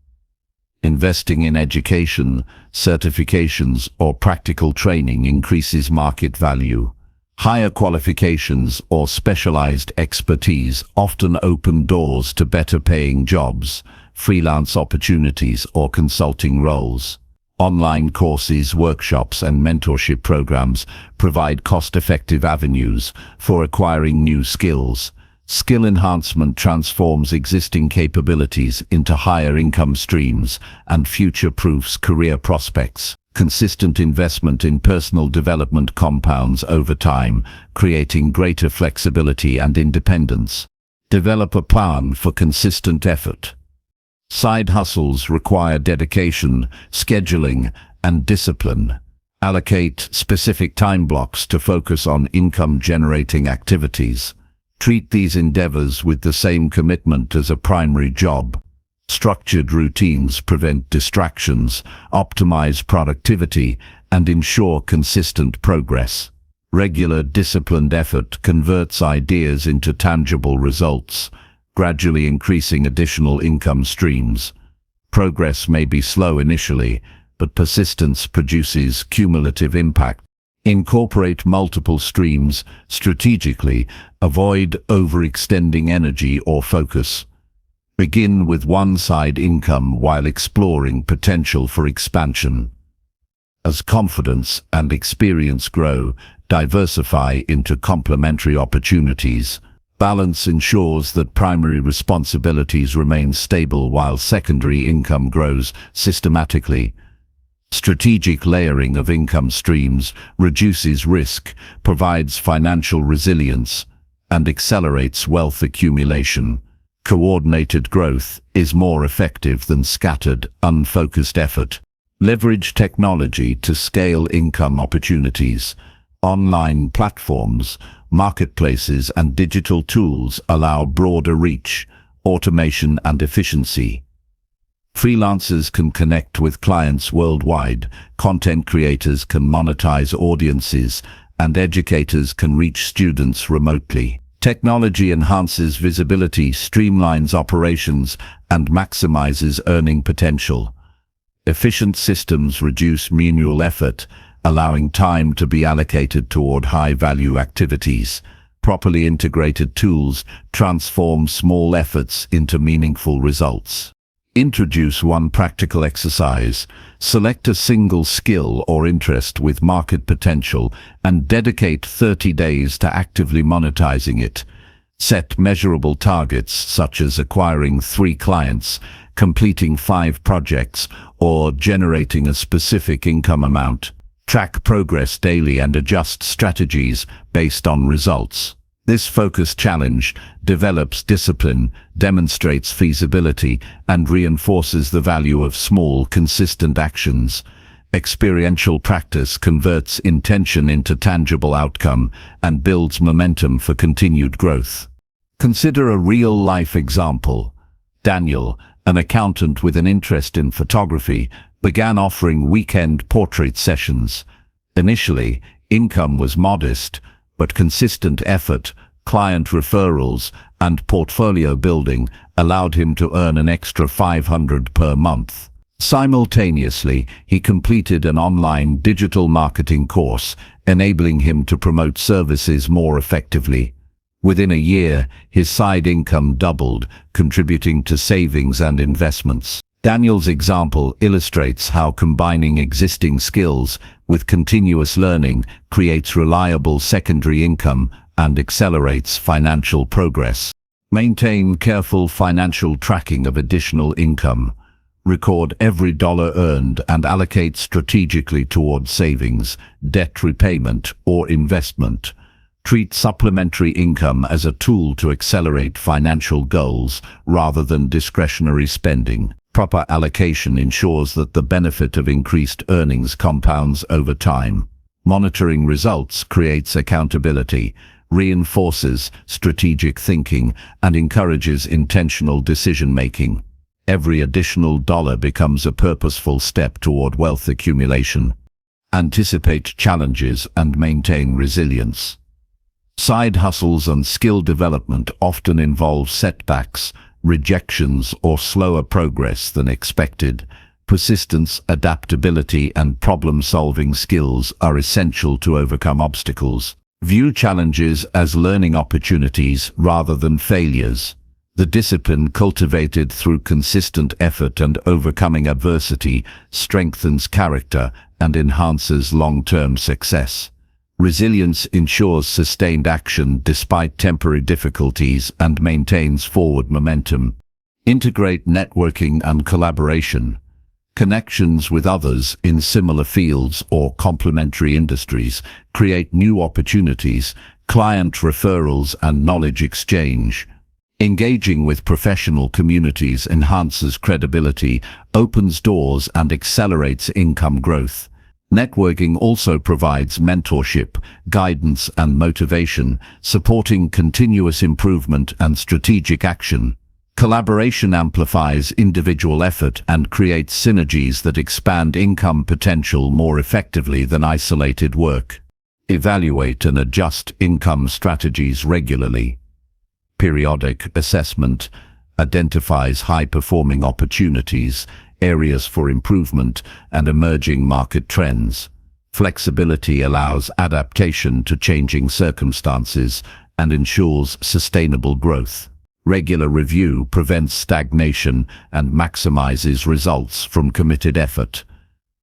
Investing in education, certifications, or practical training increases market value. Higher qualifications or specialized expertise often open doors to better-paying jobs, freelance opportunities, or consulting roles. Online courses, workshops, and mentorship programs provide cost-effective avenues for acquiring new skills. Skill enhancement transforms existing capabilities into higher income streams and future-proofs career prospects. Consistent investment in personal development compounds over time, creating greater flexibility and independence. Develop a plan for consistent effort. Side hustles require dedication, scheduling, and discipline. Allocate specific time blocks to focus on income-generating activities. Treat these endeavors with the same commitment as a primary job. Structured routines prevent distractions, optimize productivity, and ensure consistent progress. Regular, disciplined effort converts ideas into tangible results, gradually increasing additional income streams. Progress may be slow initially, but persistence produces cumulative impact. Incorporate multiple streams strategically. Avoid overextending energy or focus. Begin with one-side income while exploring potential for expansion. As confidence and experience grow, diversify into complementary opportunities. Balance ensures that primary responsibilities remain stable while secondary income grows systematically. Strategic layering of income streams reduces risk, provides financial resilience, and accelerates wealth accumulation. Coordinated growth is more effective than scattered, unfocused effort. Leverage technology to scale income opportunities. Online platforms, marketplaces, and digital tools allow broader reach, automation, and efficiency. Freelancers can connect with clients worldwide, content creators can monetize audiences, and educators can reach students remotely. Technology enhances visibility, streamlines operations, and maximizes earning potential. Efficient systems reduce manual effort, allowing time to be allocated toward high-value activities. Properly integrated tools transform small efforts into meaningful results. Introduce one practical exercise. Select a single skill or interest with market potential and dedicate 30 days to actively monetizing it. Set measurable targets such as acquiring 3 clients, completing 5 projects, or generating a specific income amount. Track progress daily and adjust strategies based on results. This focused challenge develops discipline, demonstrates feasibility, and reinforces the value of small, consistent actions. Experiential practice converts intention into tangible outcome and builds momentum for continued growth. Consider a real-life example. Daniel, an accountant with an interest in photography, began offering weekend portrait sessions. Initially, income was modest, but consistent effort, client referrals, and portfolio building allowed him to earn an extra $500 per month. Simultaneously, he completed an online digital marketing course, enabling him to promote services more effectively. Within a year, his side income doubled, contributing to savings and investments. Daniel's example illustrates how combining existing skills with continuous learning creates reliable secondary income and accelerates financial progress. Maintain careful financial tracking of additional income. Record every dollar earned and allocate strategically toward savings, debt repayment, or investment. Treat supplementary income as a tool to accelerate financial goals rather than discretionary spending. Proper allocation ensures that the benefit of increased earnings compounds over time. Monitoring results creates accountability, reinforces strategic thinking, and encourages intentional decision-making. Every additional dollar becomes a purposeful step toward wealth accumulation. Anticipate challenges and maintain resilience. Side hustles and skill development often involve setbacks, rejections, or slower progress than expected. Persistence, adaptability, and problem-solving skills are essential to overcome obstacles. View challenges as learning opportunities rather than failures. The discipline cultivated through consistent effort and overcoming adversity strengthens character and enhances long-term success. Resilience ensures sustained action despite temporary difficulties and maintains forward momentum. Integrate networking and collaboration. Connections with others in similar fields or complementary industries create new opportunities, client referrals, and knowledge exchange. Engaging with professional communities enhances credibility, opens doors, and accelerates income growth. Networking also provides mentorship, guidance, and motivation, supporting continuous improvement and strategic action. Collaboration amplifies individual effort and creates synergies that expand income potential more effectively than isolated work. Evaluate and adjust income strategies regularly. Periodic assessment identifies high-performing opportunities, areas for improvement, and emerging market trends. Flexibility allows adaptation to changing circumstances and ensures sustainable growth. Regular review prevents stagnation and maximizes results from committed effort.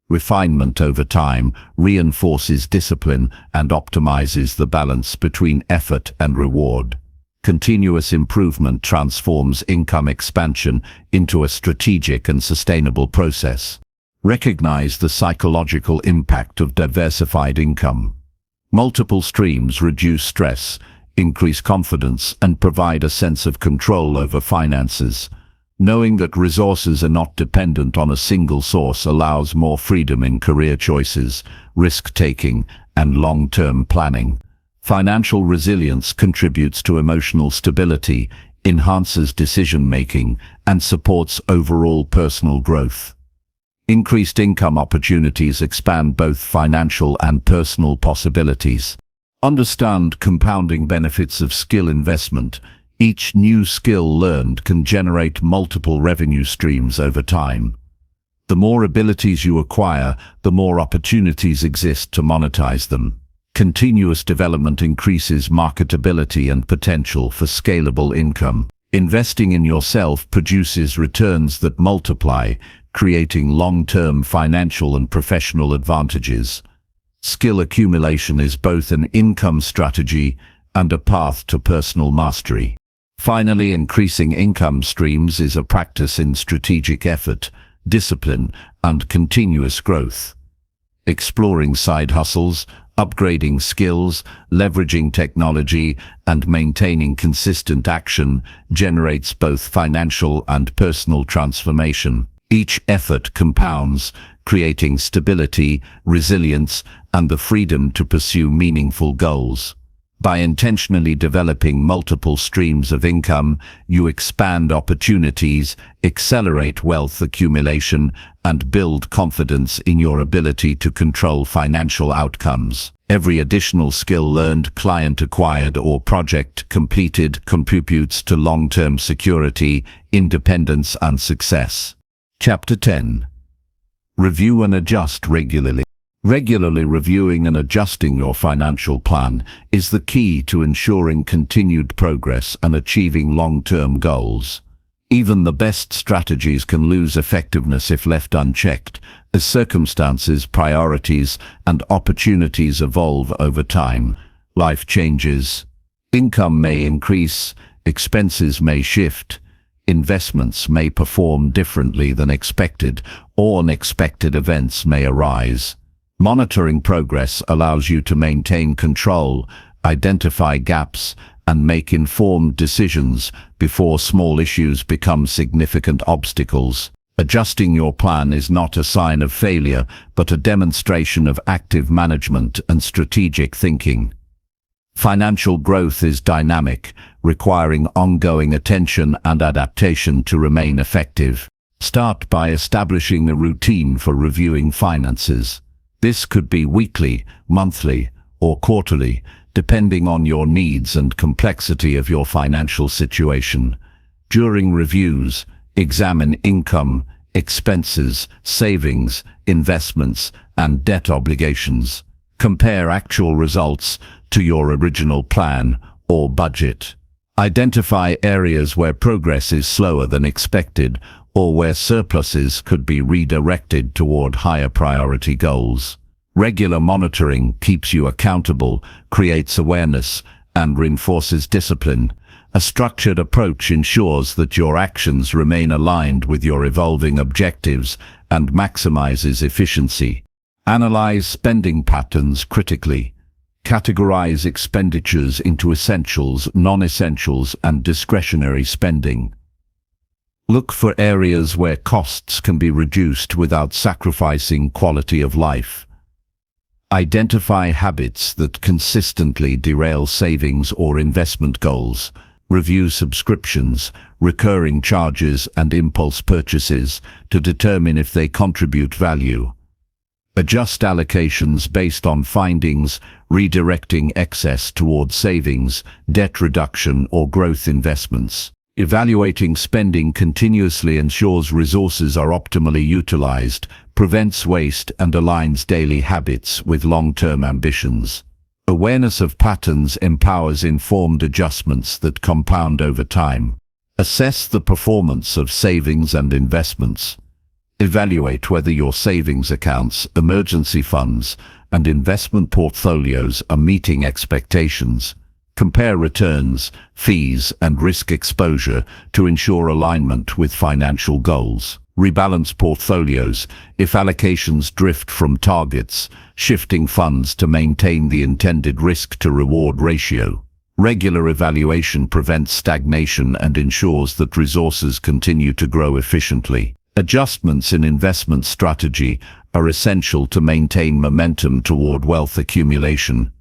Refinement over time reinforces discipline and optimizes the balance between effort and reward. Continuous improvement transforms income expansion into a strategic and sustainable process. Recognize the psychological impact of diversified income. Multiple streams reduce stress, increase confidence, and provide a sense of control over finances. Knowing that resources are not dependent on a single source allows more freedom in career choices, risk-taking, and long-term planning. Financial resilience contributes to emotional stability, enhances decision-making, and supports overall personal growth. Increased income opportunities expand both financial and personal possibilities. Understand compounding benefits of skill investment. Each new skill learned can generate multiple revenue streams over time. The more abilities you acquire, the more opportunities exist to monetize them. Continuous development increases marketability and potential for scalable income. Investing in yourself produces returns that multiply, creating long-term financial and professional advantages. Skill accumulation is both an income strategy and a path to personal mastery. Finally, increasing income streams is a practice in strategic effort, discipline, and continuous growth. Exploring side hustles, upgrading skills, leveraging technology, and maintaining consistent action generates both financial and personal transformation. Each effort compounds, creating stability, resilience, and the freedom to pursue meaningful goals. By intentionally developing multiple streams of income, you expand opportunities, accelerate wealth accumulation, and build confidence in your ability to control financial outcomes. Every additional skill learned, client acquired, or project completed contributes to long-term security, independence, and success. Chapter 10. Review and adjust regularly. Regularly reviewing and adjusting your financial plan is the key to ensuring continued progress and achieving long-term goals. Even the best strategies can lose effectiveness if left unchecked, as circumstances, priorities, and opportunities evolve over time. Life changes. Income may increase, expenses may shift, investments may perform differently than expected, or unexpected events may arise. Monitoring progress allows you to maintain control, identify gaps, and make informed decisions before small issues become significant obstacles. Adjusting your plan is not a sign of failure, but a demonstration of active management and strategic thinking. Financial growth is dynamic, requiring ongoing attention and adaptation to remain effective. Start by establishing a routine for reviewing finances. This could be weekly, monthly, or quarterly, depending on your needs and complexity of your financial situation. During reviews, examine income, expenses, savings, investments, and debt obligations. Compare actual results to your original plan or budget. Identify areas where progress is slower than expected or where surpluses could be redirected toward higher priority goals. Regular monitoring keeps you accountable, creates awareness, and reinforces discipline. A structured approach ensures that your actions remain aligned with your evolving objectives and maximizes efficiency. Analyze spending patterns critically. Categorize expenditures into essentials, non-essentials, and discretionary spending. Look for areas where costs can be reduced without sacrificing quality of life. Identify habits that consistently derail savings or investment goals. Review subscriptions, recurring charges, and impulse purchases to determine if they contribute value. Adjust allocations based on findings, redirecting excess towards savings, debt reduction, or growth investments. Evaluating spending continuously ensures resources are optimally utilized, prevents waste, and aligns daily habits with long-term ambitions. Awareness of patterns empowers informed adjustments that compound over time. Assess the performance of savings and investments. Evaluate whether your savings accounts, emergency funds, and investment portfolios are meeting expectations. Compare returns, fees, and risk exposure to ensure alignment with financial goals. Rebalance portfolios if allocations drift from targets, shifting funds to maintain the intended risk-to-reward ratio. Regular evaluation prevents stagnation and ensures that resources continue to grow efficiently. Adjustments in investment strategy are essential to maintain momentum toward wealth accumulation.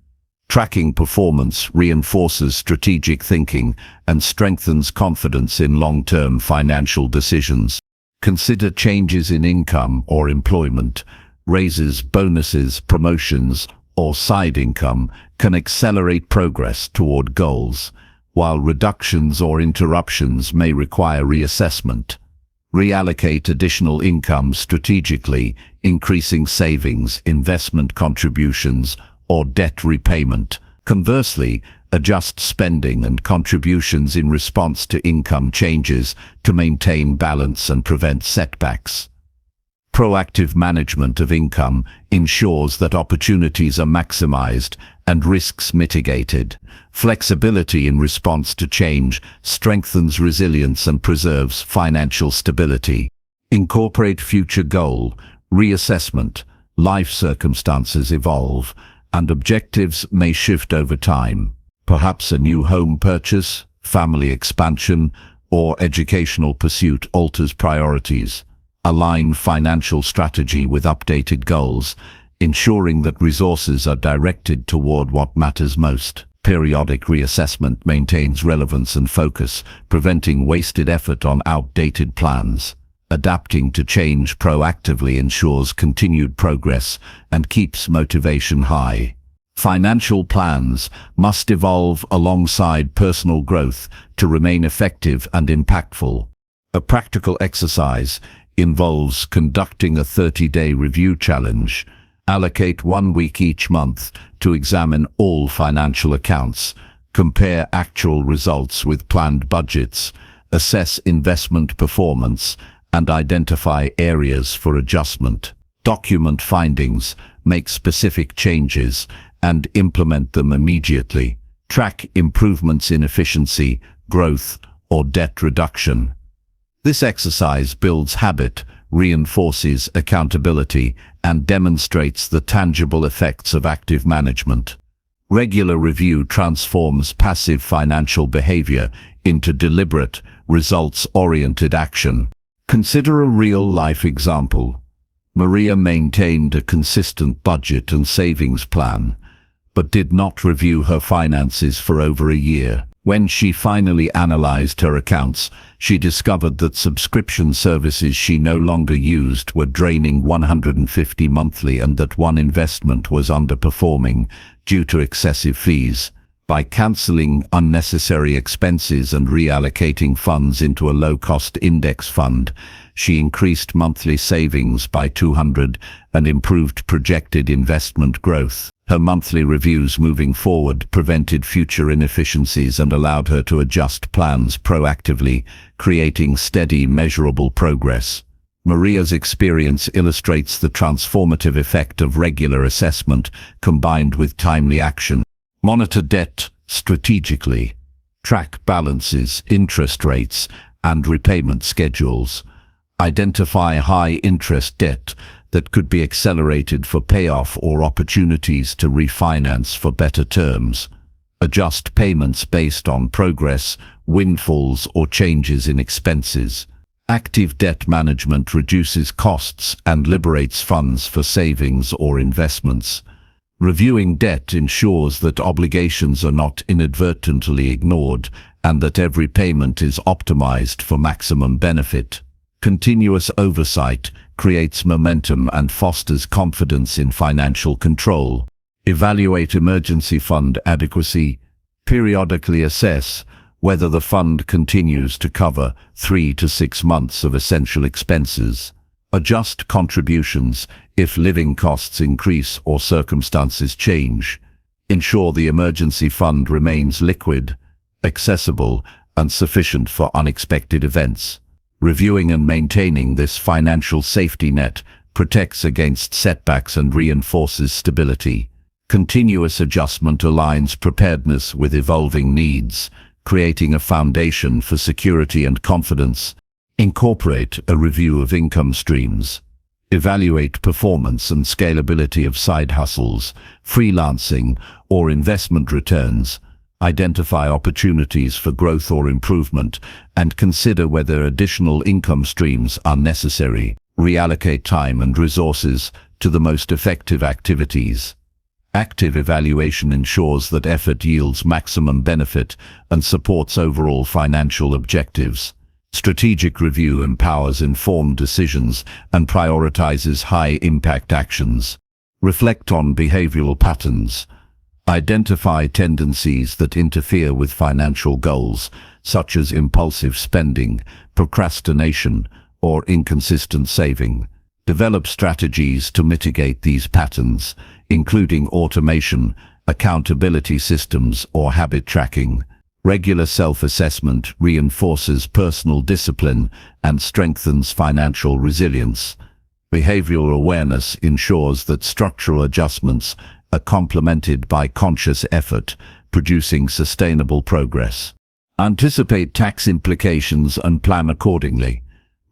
Tracking performance reinforces strategic thinking and strengthens confidence in long-term financial decisions. Consider changes in income or employment. Raises, bonuses, promotions, or side income can accelerate progress toward goals, while reductions or interruptions may require reassessment. Reallocate additional income strategically, increasing savings, investment contributions, or debt repayment. Conversely, adjust spending and contributions in response to income changes to maintain balance and prevent setbacks. Proactive management of income ensures that opportunities are maximized and risks mitigated. Flexibility in response to change strengthens resilience and preserves financial stability. Incorporate future goal reassessment. Life circumstances evolve, and objectives may shift over time. Perhaps a new home purchase, family expansion, or educational pursuit alters priorities. Align financial strategy with updated goals, ensuring that resources are directed toward what matters most. Periodic reassessment maintains relevance and focus, preventing wasted effort on outdated plans. Adapting to change proactively ensures continued progress and keeps motivation high. Financial plans must evolve alongside personal growth to remain effective and impactful. A practical exercise involves conducting a 30-day review challenge. Allocate 1 week each month to examine all financial accounts, compare actual results with planned budgets, assess investment performance, and identify areas for adjustment. Document findings, make specific changes, and implement them immediately. Track improvements in efficiency, growth, or debt reduction. This exercise builds habit, reinforces accountability, and demonstrates the tangible effects of active management. Regular review transforms passive financial behavior into deliberate, results-oriented action. Consider a real-life example. Maria maintained a consistent budget and savings plan, but did not review her finances for over a year. When she finally analyzed her accounts, she discovered that subscription services she no longer used were draining $150 monthly and that one investment was underperforming due to excessive fees. By canceling unnecessary expenses and reallocating funds into a low-cost index fund, she increased monthly savings by $200 and improved projected investment growth. Her monthly reviews moving forward prevented future inefficiencies and allowed her to adjust plans proactively, creating steady, measurable progress. Maria's experience illustrates the transformative effect of regular assessment combined with timely action. Monitor debt strategically. Track balances, interest rates, and repayment schedules. Identify high-interest debt that could be accelerated for payoff or opportunities to refinance for better terms. Adjust payments based on progress, windfalls, or changes in expenses. Active debt management reduces costs and liberates funds for savings or investments. Reviewing debt ensures that obligations are not inadvertently ignored and that every payment is optimized for maximum benefit. Continuous oversight creates momentum and fosters confidence in financial control. Evaluate emergency fund adequacy. Periodically assess whether the fund continues to cover 3 to 6 months of essential expenses. Adjust contributions if living costs increase or circumstances change. Ensure the emergency fund remains liquid, accessible, and sufficient for unexpected events. Reviewing and maintaining this financial safety net protects against setbacks and reinforces stability. Continuous adjustment aligns preparedness with evolving needs, creating a foundation for security and confidence. Incorporate a review of income streams. Evaluate performance and scalability of side hustles, freelancing, or investment returns. Identify opportunities for growth or improvement, and consider whether additional income streams are necessary. Reallocate time and resources to the most effective activities. Active evaluation ensures that effort yields maximum benefit and supports overall financial objectives. Strategic review empowers informed decisions and prioritizes high-impact actions. Reflect on behavioral patterns. Identify tendencies that interfere with financial goals, such as impulsive spending, procrastination, or inconsistent saving. Develop strategies to mitigate these patterns, including automation, accountability systems, or habit tracking. Regular self-assessment reinforces personal discipline and strengthens financial resilience. Behavioral awareness ensures that structural adjustments are complemented by conscious effort, producing sustainable progress. Anticipate tax implications and plan accordingly.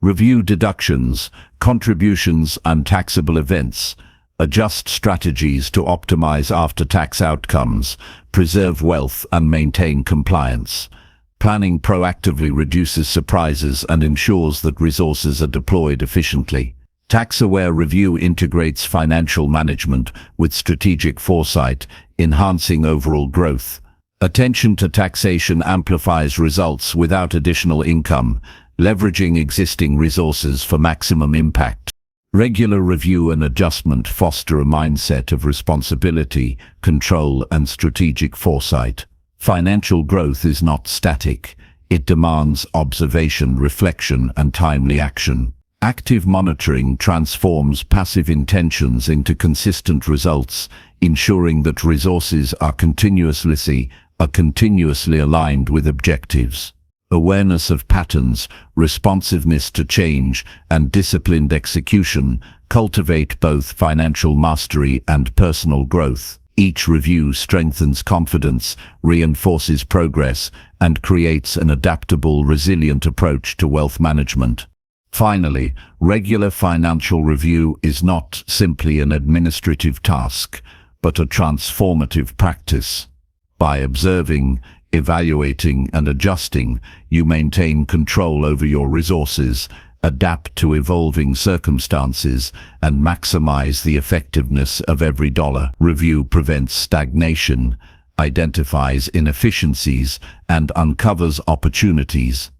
Review deductions, contributions, and taxable events. Adjust strategies to optimize after-tax outcomes, preserve wealth, and maintain compliance. Planning proactively reduces surprises and ensures that resources are deployed efficiently. Tax-aware review integrates financial management with strategic foresight, enhancing overall growth. Attention to taxation amplifies results without additional income, leveraging existing resources for maximum impact. Regular review and adjustment foster a mindset of responsibility, control, and strategic foresight. Financial growth is not static. It demands observation, reflection, and timely action. Active monitoring transforms passive intentions into consistent results, ensuring that resources are continuously aligned with objectives. Awareness of patterns, responsiveness to change, and disciplined execution cultivate both financial mastery and personal growth. Each review strengthens confidence, reinforces progress, and creates an adaptable, resilient approach to wealth management. Finally, regular financial review is not simply an administrative task, but a transformative practice. By observing, evaluating, and adjusting, you maintain control over your resources, adapt to evolving circumstances, and maximize the effectiveness of every dollar. Review prevents stagnation, identifies inefficiencies, and uncovers opportunities.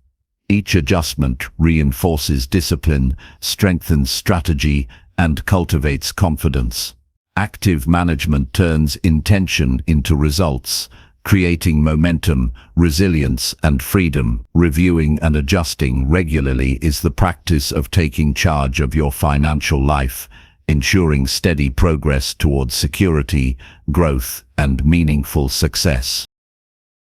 Each adjustment reinforces discipline, strengthens strategy, and cultivates confidence. Active management turns intention into results, creating momentum, resilience, and freedom. Reviewing and adjusting regularly is the practice of taking charge of your financial life, ensuring steady progress towards security, growth, and meaningful success.